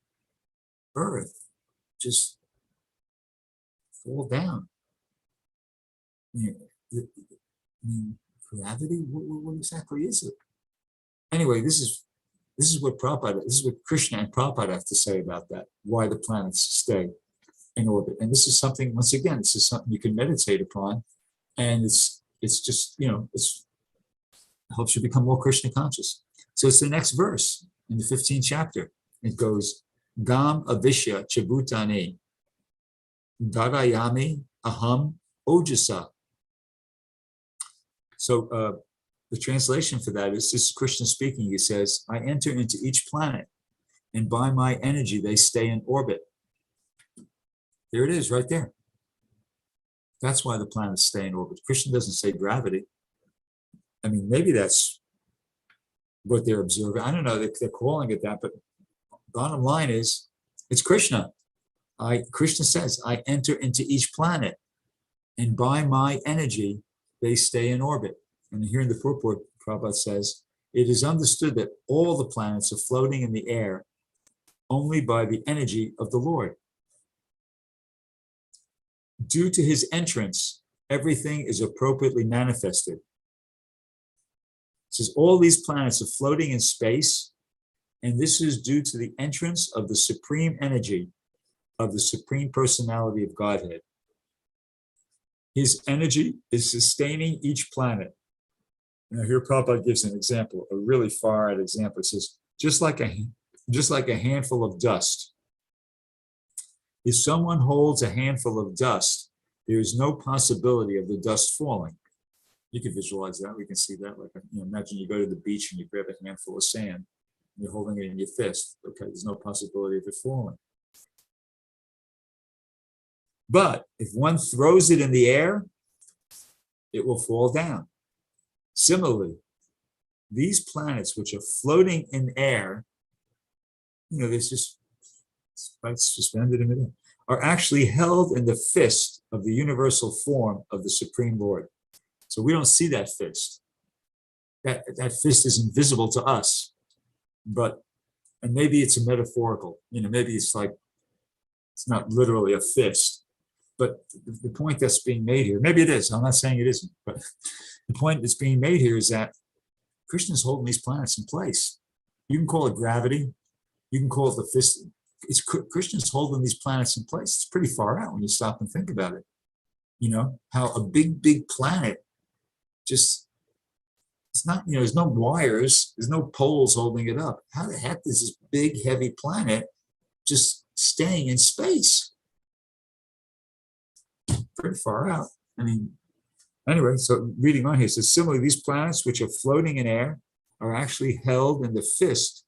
Earth just fall down? I mean, gravity. What exactly is it? Anyway, this is what Krishna and Prabhupada have to say about that. Why the planets stay in orbit, and this is something. Once again, this is something you can meditate upon, and it's just it helps you become more Krishna conscious. So it's the next verse in the 15th chapter. It goes, Gam avishya chabutani darayami aham ojasa. So the translation for that is, this is Krishna speaking. He says, I enter into each planet, and by my energy, they stay in orbit. There it is, right there. That's why the planets stay in orbit. Krishna doesn't say gravity. I mean, maybe that's what they're observing. I don't know, they're calling it that, but bottom line is, it's Krishna. Krishna says, I enter into each planet, and by my energy, they stay in orbit. And here in the purport, Prabhupada says, it is understood that all the planets are floating in the air only by the energy of the Lord. Due to his entrance, everything is appropriately manifested. It says all these planets are floating in space, and this is due to the entrance of the supreme energy of the Supreme Personality of Godhead. His energy is sustaining each planet. Now here Prabhupada gives an example, a really far out example. It says, just like a handful of dust. If someone holds a handful of dust, there is no possibility of the dust falling. You can visualize that. We can see that. Like, imagine you go to the beach and you grab a handful of sand, and you're holding it in your fist. Okay, there's no possibility of it falling. But if one throws it in the air, it will fall down. Similarly, these planets which are floating in air, they're just suspended in midair, are actually held in the fist of the universal form of the Supreme Lord. So we don't see that fist. That fist is invisible to us, and maybe it's a metaphorical, maybe it's like, it's not literally a fist. But the point that's being made here, maybe it is, I'm not saying it isn't, but the point that's being made here is that Krishna's holding these planets in place. You can call it gravity, you can call it the fist. Krishna's holding these planets in place. It's pretty far out when you stop and think about it. How a big planet just, it's not, there's no wires, there's no poles holding it up. How the heck is this big, heavy planet just staying in space? Pretty far out. Anyway, so reading on here, it says, similarly, these planets which are floating in air are actually held in the fist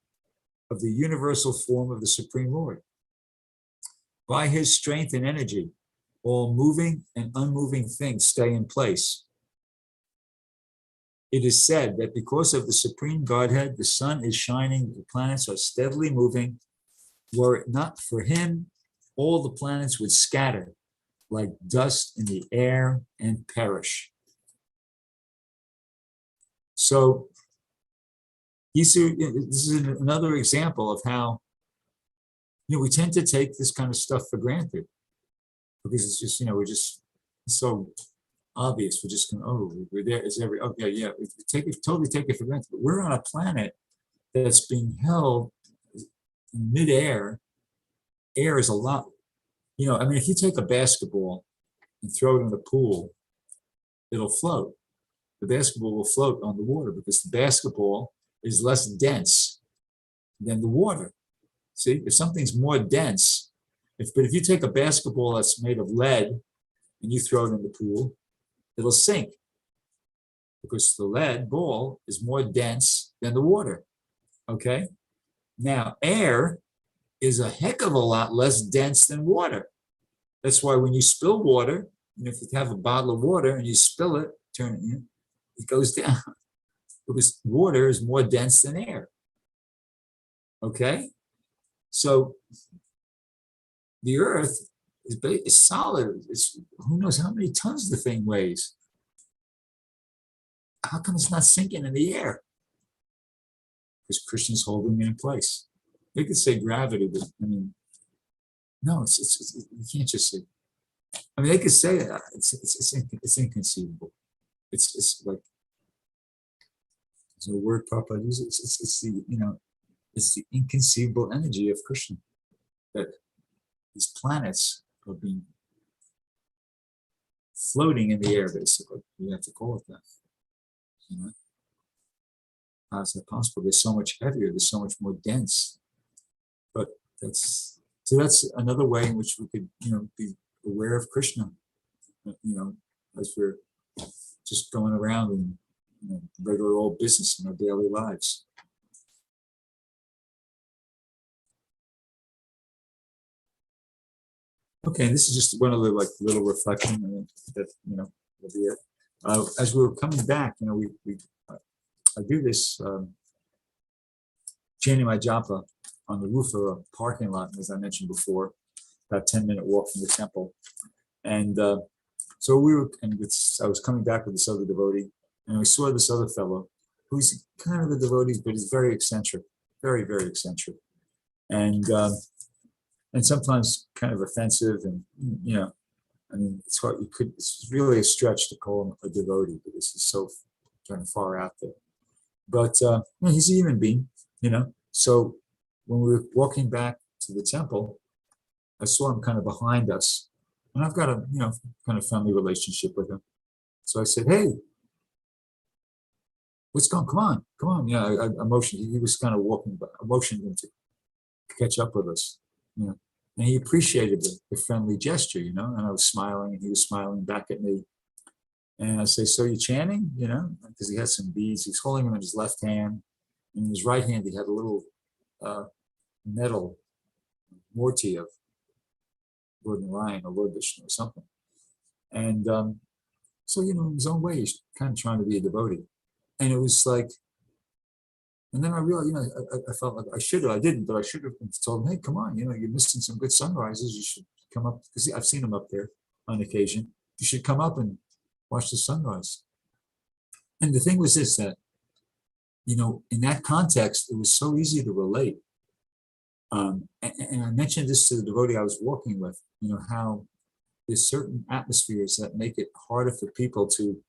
of the universal form of the Supreme Lord. By his strength and energy, all moving and unmoving things stay in place. It is said that because of the Supreme Godhead, the sun is shining, the planets are steadily moving. Were it not for him, all the planets would scatter like dust in the air and perish. So this is another example of how we tend to take this kind of stuff for granted, because it's just we're just so obvious. We're just going, oh, we're there. It's okay, yeah. We totally take it for granted. But we're on a planet that's being held in midair. Air is a lot, I mean, if you take a basketball and throw it in the pool, it'll float. The basketball will float on the water because the basketball is less dense than the water. See, if something's more dense, but if you take a basketball that's made of lead and you throw it in the pool, it'll sink because the lead ball is more dense than the water. Okay? Now, air is a heck of a lot less dense than water. That's why when you spill water, if you have a bottle of water and you spill it, turn it in, it goes down because water is more dense than air. Okay? So the earth is solid. It's who knows how many tons the thing weighs. How come it's not sinking in the air? Because Krishna's holding it in place. They could say gravity, but I mean, no, you can't just say. I mean, they could say that it's inconceivable. It's like there's a word Prabhupada uses. It's the inconceivable energy of Krishna that these planets are being floating in the air. Basically, you have to call it that. How is that possible? They're so much heavier. They're so much more dense. But that's another way in which we could, be aware of Krishna, as we're just going around in regular old business in our daily lives. Okay, this is just one of the little reflection that will be it. As we were coming back, I do this chanting my japa on the roof of a parking lot, as I mentioned before, about 10-minute walk from the temple. And so I was coming back with this other devotee, and we saw this other fellow who's kind of a devotee, but he's very eccentric, very, very eccentric. And sometimes kind of offensive, and I mean, it's hard. It's really a stretch to call him a devotee because he's so kind of far out there. But he's a human being, So when we were walking back to the temple, I saw him kind of behind us, and I've got a kind of friendly relationship with him. So I said, "Hey, what's going? Come on!" I motioned. He was kind of walking, but I motioned him to catch up with us. And he appreciated the friendly gesture, and I was smiling, and he was smiling back at me. And I say, "So you chanting?" Because he had some beads. He's holding them in his left hand, and in his right hand he had a little metal morti of Lord Narayan or Lord Vishnu or something. And so in his own way, he's kind of trying to be a devotee. And it was like, and then I realized, I felt like I should have, I didn't, but I should have told him, "Hey, come on, you're missing some good sunrises. You should come up," because I've seen him up there on occasion. "You should come up and watch the sunrise." And the thing was this, that, in that context, it was so easy to relate. And I mentioned this to the devotee I was walking with, how there's certain atmospheres that make it harder for people to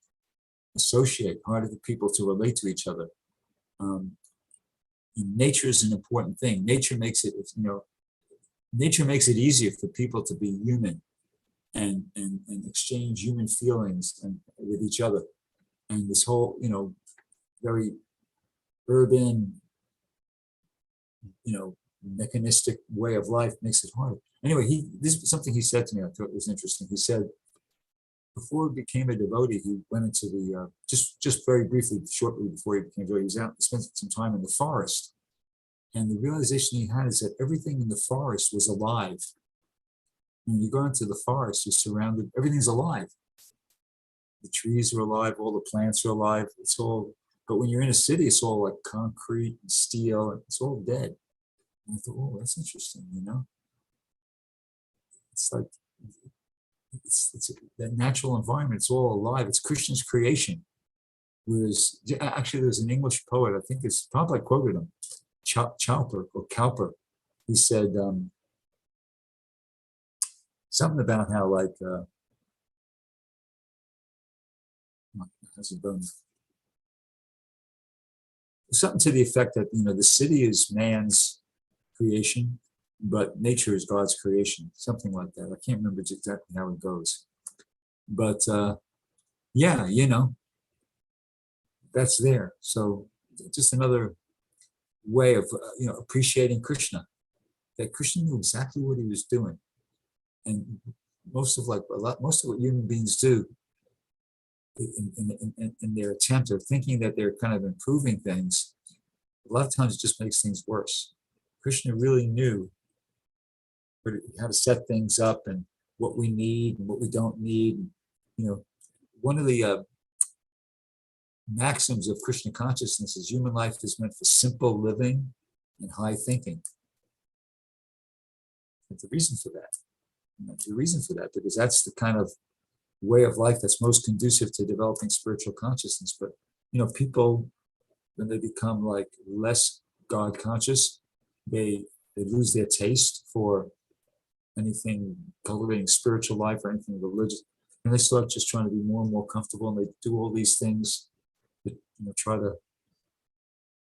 associate, harder for people to relate to each other. Nature is an important thing. Nature makes it easier for people to be human and exchange human feelings with each other. And this whole, very urban, mechanistic way of life makes it hard. Anyway, this is something he said to me I thought was interesting. He said, before he became a devotee, he went into the, just very briefly, shortly before he became a devotee, he was out and spent some time in the forest. And the realization he had is that everything in the forest was alive. When you go into the forest, you're surrounded, everything's alive. The trees are alive, all the plants are alive, but when you're in a city, it's all like concrete and steel, and it's all dead. And I thought, oh, that's interesting, It's like, it's that natural environment, it's all alive, it's Krishna's creation. Whereas, actually, there's an English poet, I think it's probably quoted him, Cowper. He said something about how, How's it going? Something to the effect that, the city is man's creation, but nature is God's creation. Something like that. I can't remember exactly how it goes. But yeah, that's there. So just another way of, appreciating Krishna. That Krishna knew exactly what he was doing. And most of what human beings do in their attempt of thinking that they're kind of improving things, a lot of times it just makes things worse. Krishna really knew how to set things up and what we need and what we don't need. One of the maxims of Krishna consciousness is human life is meant for simple living and high thinking. There's a reason for that. There's a reason for that, because that's the kind of way of life that's most conducive to developing spiritual consciousness. But people, when they become like less God conscious, they lose their taste for anything cultivating spiritual life or anything religious, and they start just trying to be more and more comfortable, and they do all these things that try to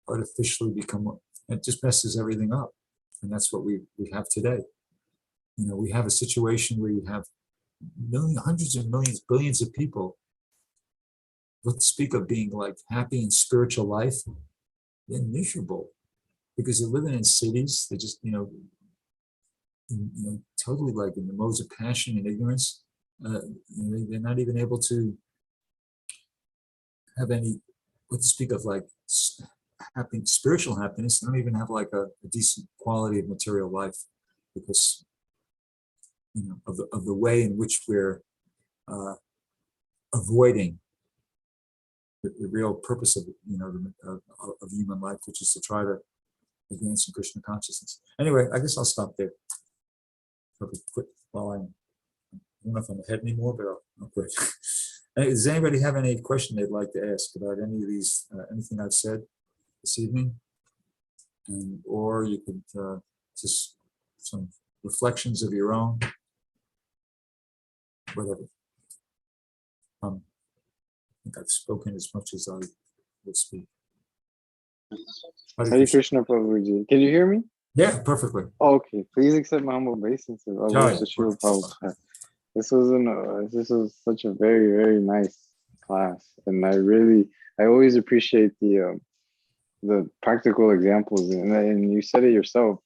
artificially become. It just messes everything up, and that's what we have today. We have a situation where you have hundreds of millions, billions of people. Let's speak of being like happy in spiritual life. They're miserable because they're living in cities. They're just, totally like in the modes of passion and ignorance. They're not even able to have any, what to speak of, like happy, spiritual happiness. They don't even have like a decent quality of material life because of the way in which we're avoiding the real purpose of of human life, which is to try to advance in Krishna consciousness. Anyway, I guess I'll stop there. Probably quit while I don't know if I'm ahead anymore, but I'll quit. Does anybody have any question they'd like to ask about any of these, anything I've said this evening? Or you could just some reflections of your own. Whatever. I think I've spoken as much as I will speak. Hare Krishna, Prabhuji. Can you hear me? Yeah, perfectly. Okay, please accept my humble obeisances. This was such a very, very nice class, and I always appreciate the practical examples, and you said it yourself.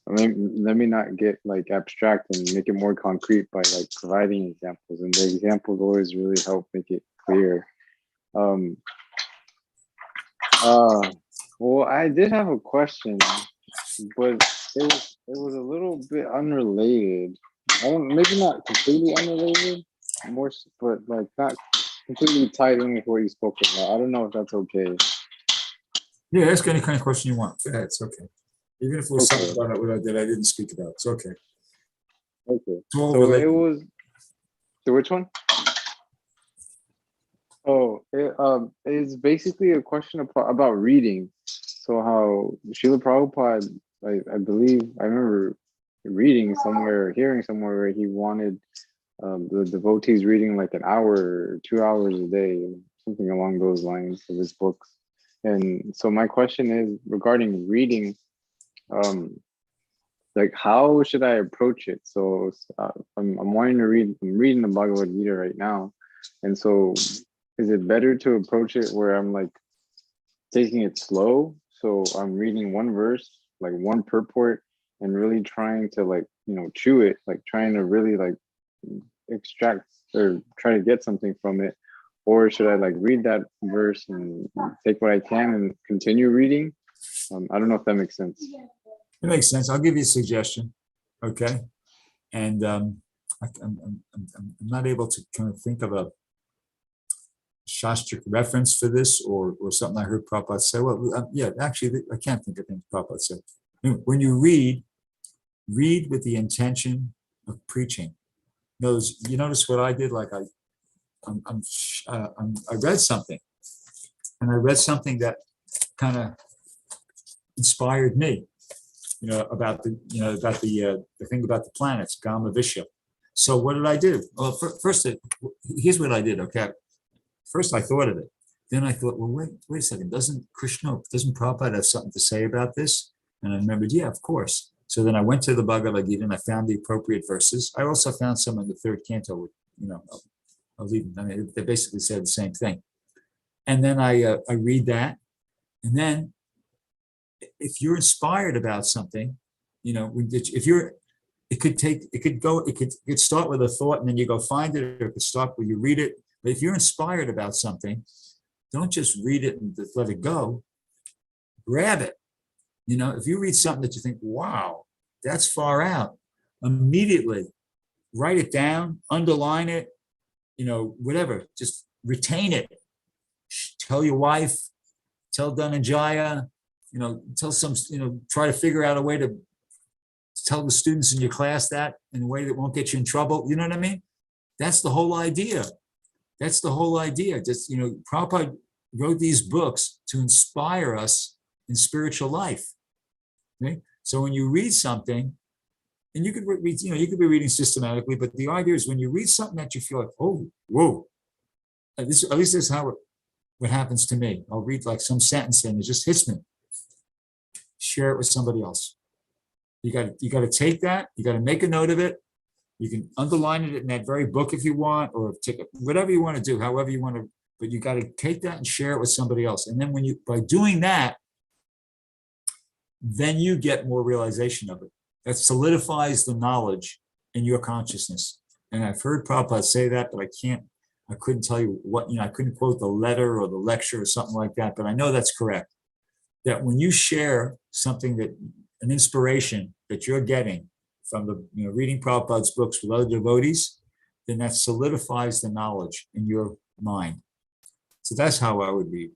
Let me not get like abstract and make it more concrete by like providing examples, and the examples always really help make it clear. Well, I did have a question, but it was a little bit unrelated. Maybe not completely unrelated, but like not completely tied in with what you spoke about. I don't know if that's okay. Yeah, ask any kind of question you want. Yeah, it's okay. Even if it was something about what I didn't speak about, it's okay. Okay. So it was which one? Oh, it's basically a question about reading. So how Srila Prabhupada, I believe, I remember reading somewhere, hearing somewhere where he wanted the devotees reading like an hour or 2 hours a day, something along those lines of his books. And so my question is regarding reading, like how should I approach it? So I'm wanting to read, I'm reading the Bhagavad Gita right now. And so is it better to approach it where I'm like taking it slow? So I'm reading one verse, like one purport, and really trying to like, chew it, like trying to really like extract or try to get something from it. Or should I like read that verse and take what I can and continue reading? I don't know if that makes sense. It makes sense. I'll give you a suggestion. Okay. And I'm not able to kind of think of a Shastric reference for this or something I heard Prabhupada say. Well, yeah, actually, I can't think of things Prabhupada said. When you read with the intention of preaching. You notice what I did? Like I read something, and I read something that kind of inspired me. About the thing about the planets, Gamma Vishya. So what did I do? Well, first, here's what I did. Okay, First, I thought of it. Then I thought, well, wait a second. Doesn't Prabhupada have something to say about this? And I remembered, yeah, of course. So then I went to the Bhagavad Gita and I found the appropriate verses. I also found some in the third canto. I'll leave them. I mean, they basically say the same thing. And then I read that. And then if you're inspired about something, if you're, it could start with a thought and then you go find it, or it could start where you read it. But if you're inspired about something, don't just read it and just let it go. Grab it. If you read something that you think, wow, that's far out, immediately write it down, underline it, whatever, just retain it. Tell your wife, tell Dhananjaya, tell try to figure out a way to tell the students in your class that in a way that won't get you in trouble. You know what I mean? That's the whole idea. Just, Prabhupada wrote these books to inspire us in spiritual life. Okay? So when you read something, and you could read, you could be reading systematically, but the idea is when you read something that you feel like, oh, whoa, at least this is how what happens to me. I'll read like some sentence and it just hits me. Share it with somebody else. You got to take that. You got to make a note of it. You can underline it in that very book if you want, or take it, whatever you want to do, however you want to. But you got to take that and share it with somebody else. And then by doing that, then you get more realization of it. That solidifies the knowledge in your consciousness. And I've heard Prabhupada say that, but I couldn't tell you what, I couldn't quote the letter or the lecture or something like that, but I know that's correct. That when you share something an inspiration that you're getting from the, reading Prabhupada's books with other devotees, then that solidifies the knowledge in your mind. So that's how I would read.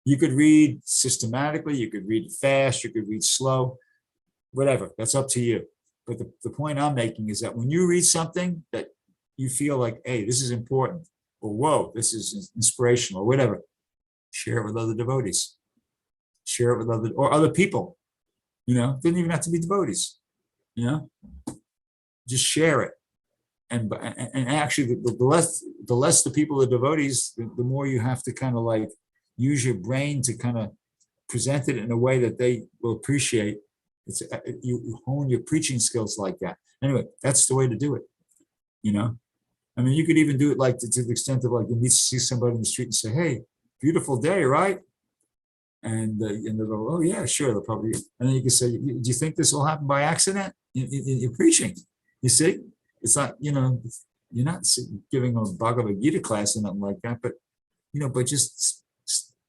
You could read systematically, you could read fast, you could read slow, whatever, that's up to you. But the point I'm making is that when you read something that you feel like, hey, this is important, or whoa, this is inspirational, or whatever, share it with other devotees. Share it with other people. Didn't even have to be devotees. Just share it. And actually, the less the people are devotees, the more you have to kind of like use your brain to kind of present it in a way that they will appreciate. You hone your preaching skills like that. Anyway, that's the way to do it. I mean, you could even do it like to the extent of like you see somebody in the street and say, "Hey, beautiful day, right?" And they'll go, "Oh yeah, sure." They'll probably, and then you can say, "Do you think this will happen by accident?" You're preaching. You see, it's not, you're not giving a Bhagavad Gita class or nothing like that, but but just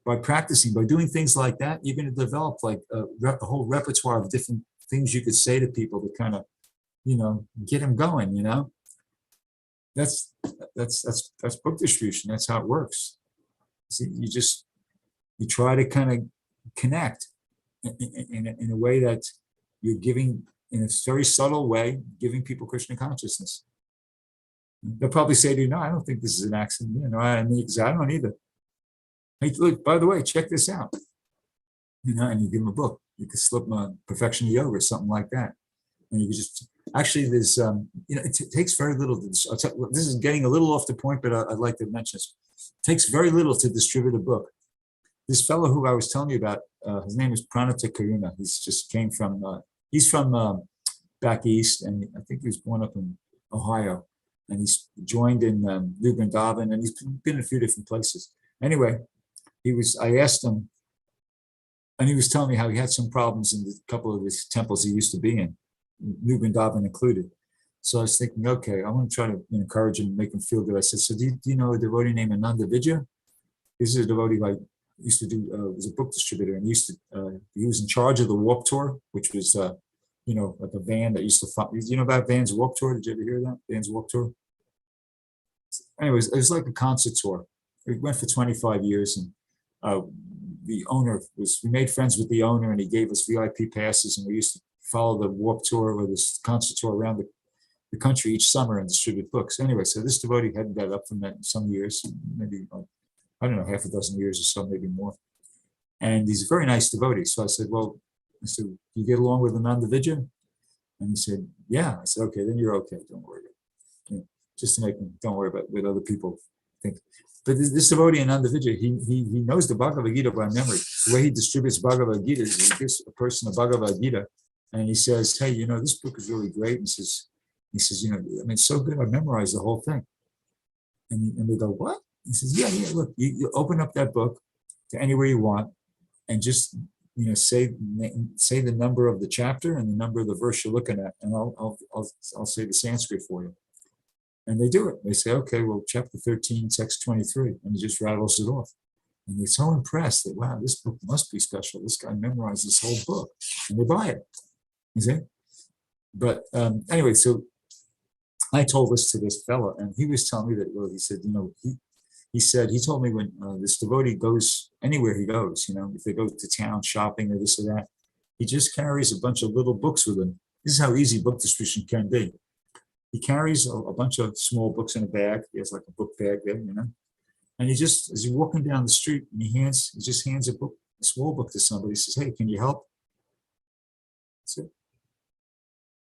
by practicing, by doing things like that, you're going to develop like a whole repertoire of different things you could say to people to kind of, get them going. That's book distribution. That's how it works. See, you try to kind of connect in a way that you're giving, in a very subtle way, giving people Krishna consciousness. They'll probably say to you, "No, I don't think this is an accident." I don't either. Hey, look, by the way, check this out. And you give them a book. You could slip them a Perfection of Yoga or something like that. And you could just, actually, there's, it takes very little. This is getting a little off the point, but I'd like to mention this. It takes very little to distribute a book. This fellow who I was telling you about, his name is Pranata Karuna. He's from back east, and I think he was born up in Ohio, and he's joined in New Vrindavan, and he's been in a few different places. Anyway, I asked him, and he was telling me how he had some problems in a couple of his temples he used to be in, New Vrindavan included. So I was thinking, okay, I want to try to encourage him and make him feel good. I said, "So do you know a devotee named Ananda Vidya?" This is a devotee like used to do, was a book distributor, and he was in charge of the Warp Tour, which was like a van that used to follow. You know about Van's Warp Tour? Did you ever hear that? Van's Warp Tour? Anyways, it was like a concert tour. It went for 25 years, and the owner we made friends with the owner, and he gave us VIP passes, and we used to follow the Warp Tour or this concert tour around the country each summer and distribute books. Anyway, so this devotee hadn't got up from that in some years, maybe, I don't know, half a dozen years or so, maybe more. And he's a very nice devotee. So I said, "You get along with Ananda Vidya?" And he said, "Yeah." I said, "Okay, then you're okay. Don't worry about it." Just to make him, don't worry about it with other people. think. But this devotee and individual, he knows the Bhagavad Gita by memory. The way he distributes Bhagavad Gita is he gives a person a Bhagavad Gita, and he says, "Hey, this book is really great." And he says, it's so good. I memorized the whole thing. And they go, "What?" He says, "Yeah. Look, you open up that book to anywhere you want, and just say the number of the chapter and the number of the verse you're looking at, and I'll say the Sanskrit for you." And they do it. They say, "Okay, well, chapter 13, text 23," and he just rattles it off. And they're so impressed that, wow, this book must be special. This guy memorized this whole book, and they buy it. You see? But anyway, so I told this to this fellow, and he was telling me that, well, he said, he told me when this devotee goes anywhere he goes, if they go to town shopping or this or that, he just carries a bunch of little books with him. This is how easy book distribution can be. He carries a bunch of small books in a bag. He has like a book bag there, and he just, as he's walking down the street, and he just hands a small book to somebody. He says, "Hey, can you help?" That's it.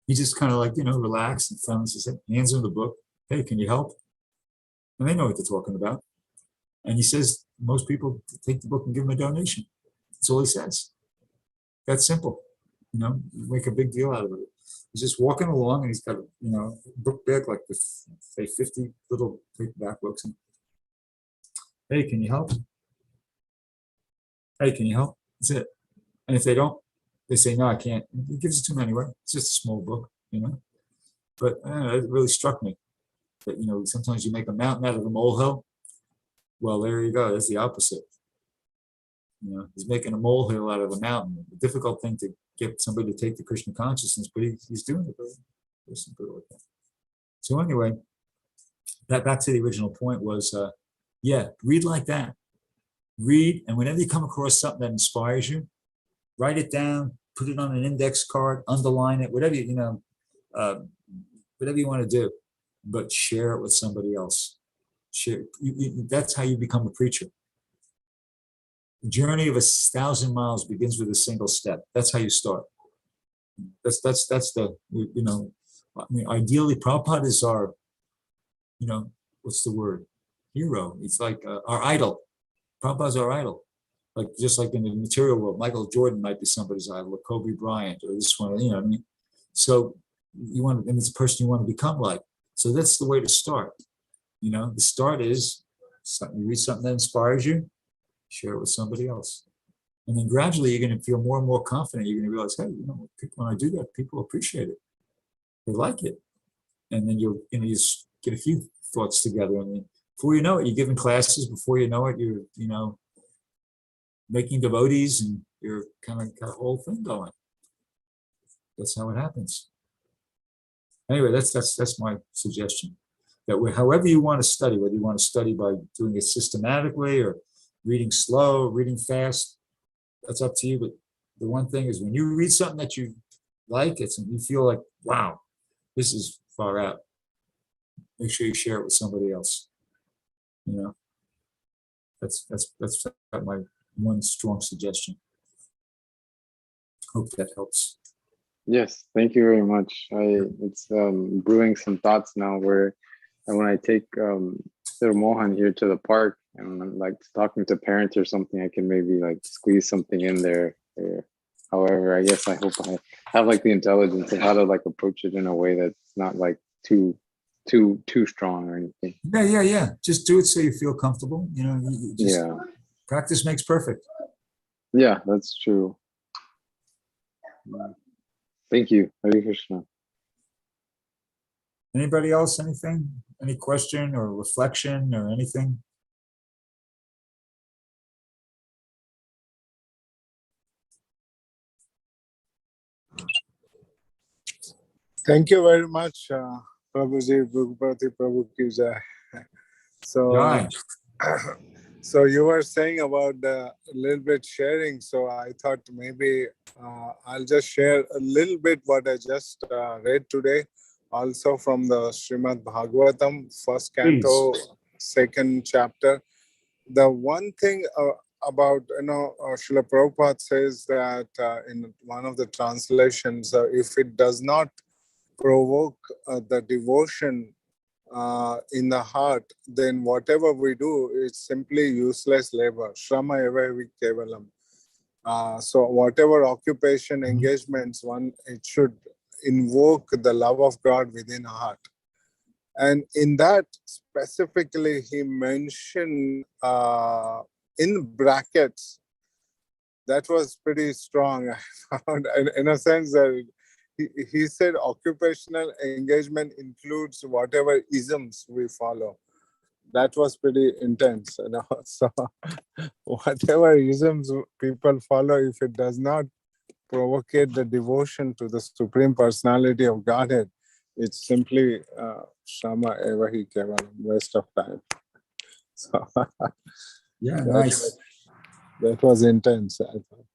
He just kind of relaxed and friendly, says, hands him the book. "Hey, can you help?" And they know what they're talking about. And he says, most people take the book and give him a donation. That's all he says. That's simple. Make a big deal out of it. He's just walking along, and he's got a book bag like this, say 50 little paperback books. And, "Hey, can you help?" "Hey, can you help?" That's it. And if they don't, they say, "No, I can't." He gives it to them anyway. It's just a small book, But it really struck me that sometimes you make a mountain out of a molehill. Well, there you go. That's the opposite. He's making a molehill out of a mountain. A difficult thing to get somebody to take the Krishna consciousness, but he's doing it very simple like that. So anyway, back to the original point was, read like that. Read, and whenever you come across something that inspires you, write it down, put it on an index card, underline it, whatever whatever you want to do, but share it with somebody else. Share. That's how you become a preacher. The journey of 1,000 miles begins with a single step. That's how you start. That's the, ideally, Prabhupada is our, what's the word? Hero. It's like our idol. Prabhupada's our idol. Just like in the material world, Michael Jordan might be somebody's idol, or Kobe Bryant, or this one, So and it's a person you want to become like. So that's the way to start. The start is you read something that inspires you, share it with somebody else. And then gradually you're going to feel more and more confident. You're going to realize, hey, when I do that, people appreciate it. They like it. And then you just get a few thoughts together. And then before you know it, you're giving classes. Before you know it, you're, making devotees, and you're kind of got a whole thing going. That's how it happens. Anyway, that's my suggestion. That however you want to study, whether you want to study by doing it systematically or reading slow, reading fast, that's up to you. But the one thing is, when you read something that you like, you feel like, wow, this is far out, make sure you share it with somebody else. That's my one strong suggestion. Hope that helps. Yes, thank you very much. It's brewing some thoughts now where when I take little Mohan here to the park and I'm like talking to parents or something, I can maybe squeeze something in there. However, I guess I hope I have the intelligence of how to approach it in a way that's not too strong or anything. Yeah. Just do it so you feel comfortable. Practice makes perfect. Yeah, that's true. Thank you. Hare Krishna. Anybody else? Anything? Any question or reflection or anything? Thank you very much, Prabhuji, Bhrgupati, Prabhu ki jai. So you were saying about a little bit sharing. So I thought maybe I'll just share a little bit what I just read today, also from the Srimad-Bhagavatam, first Canto, second chapter. The one thing about, Srila Prabhupada says that in one of the translations, if it does not provoke the devotion in the heart, then whatever we do is simply useless labor. Shrama eva hi kevalam. So whatever occupation, engagements, it should invoke the love of God within our heart. And in that specifically, he mentioned in brackets, that was pretty strong. I found, in a sense that he said occupational engagement includes whatever isms we follow. That was pretty intense. So whatever isms people follow, if it does not provocate the devotion to the Supreme Personality of Godhead, it's simply Shama Eva Hi Kevalam, waste of time. So Yeah, nice. That was intense, I thought.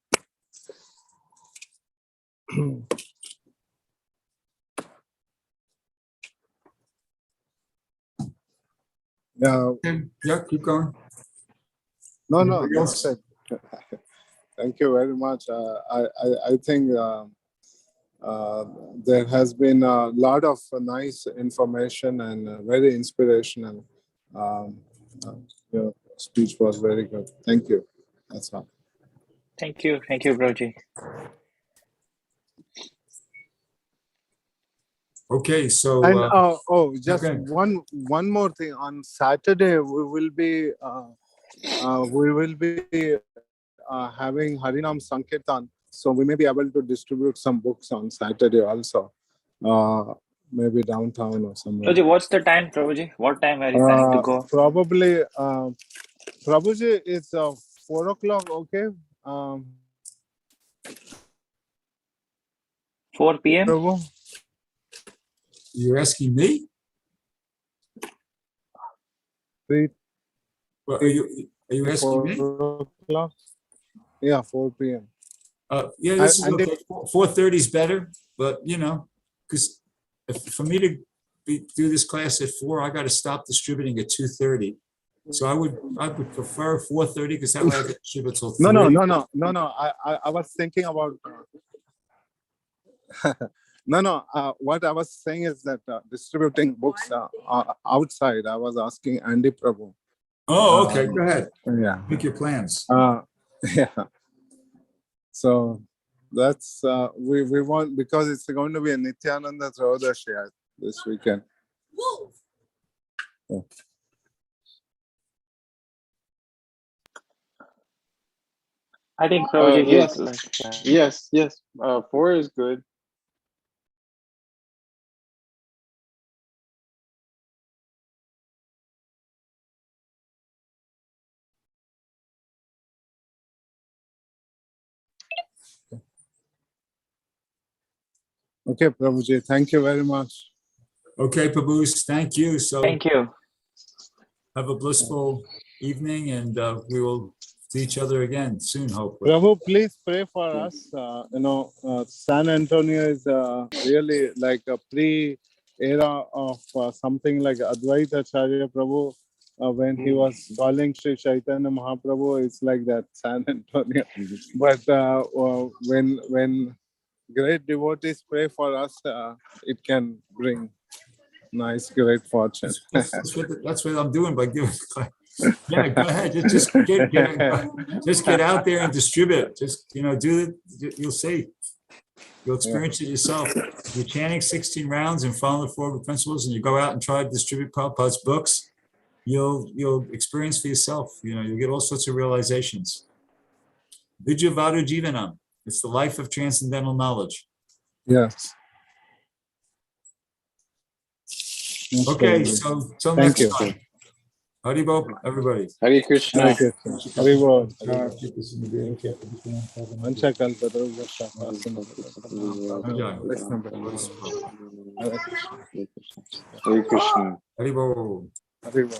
Yeah, keep going. No, Anybody that's else? it. Thank you very much. I think there has been a lot of nice information and very inspirational. Your speech was very good. Thank you. That's all. Thank you, Prabhuji. Okay, so And just okay. one more thing. On Saturday we will be having Harinam Sankirtan, so we may be able to distribute some books on Saturday also, maybe downtown or somewhere. Prabhuji, what's the time, Prabhuji? What time are you planning to go? Probably, Prabhuji, it's 4 o'clock, okay? 4 p.m.? Prabhu? You're asking me? Well, are you asking me? 4 o'clock? Yeah, 4 p.m. Yeah, this is okay. 4:30 is better, but because for me to do this class at 4, I got to stop distributing at 2:30. So I would prefer 4:30 because that way I can distribute till 3. No. I was thinking about. What I was saying is that distributing books outside. I was asking Andy Prabhu. Oh, okay. Go ahead. Yeah. Make your plans. Yeah. So that's we want, because it's going to be a Nityananda Triodashi this weekend. Yeah. I think Prabhuji yes. is like Yes. 4 is good. Okay, Prabhuji, thank you very much. Okay, Prabhu, thank you. So Thank you. have a blissful evening, and we will see each other again soon, hopefully. Prabhu, please pray for us. San Antonio is really like a pre-era of something like Advaita Acharya Prabhu. When he was calling Sri Chaitanya Mahaprabhu, it's like that, San Antonio. But when great devotees pray for us, it can bring nice, great fortune. That's what I'm doing by giving. Yeah, go ahead. Just get out there and distribute. Just do it. You'll see. You'll experience it yourself. If you're chanting 16 rounds and following the 4 principles, and you go out and try to distribute Prabhupada's books, you'll experience for yourself. You'll get all sorts of realizations. Vijayavadu Jivanam. It's the life of transcendental knowledge. Yes. Okay, so till next time. Haribol, everybody. Hare Krishna. Haribol. Hare Krishna. Haribol. Haribol.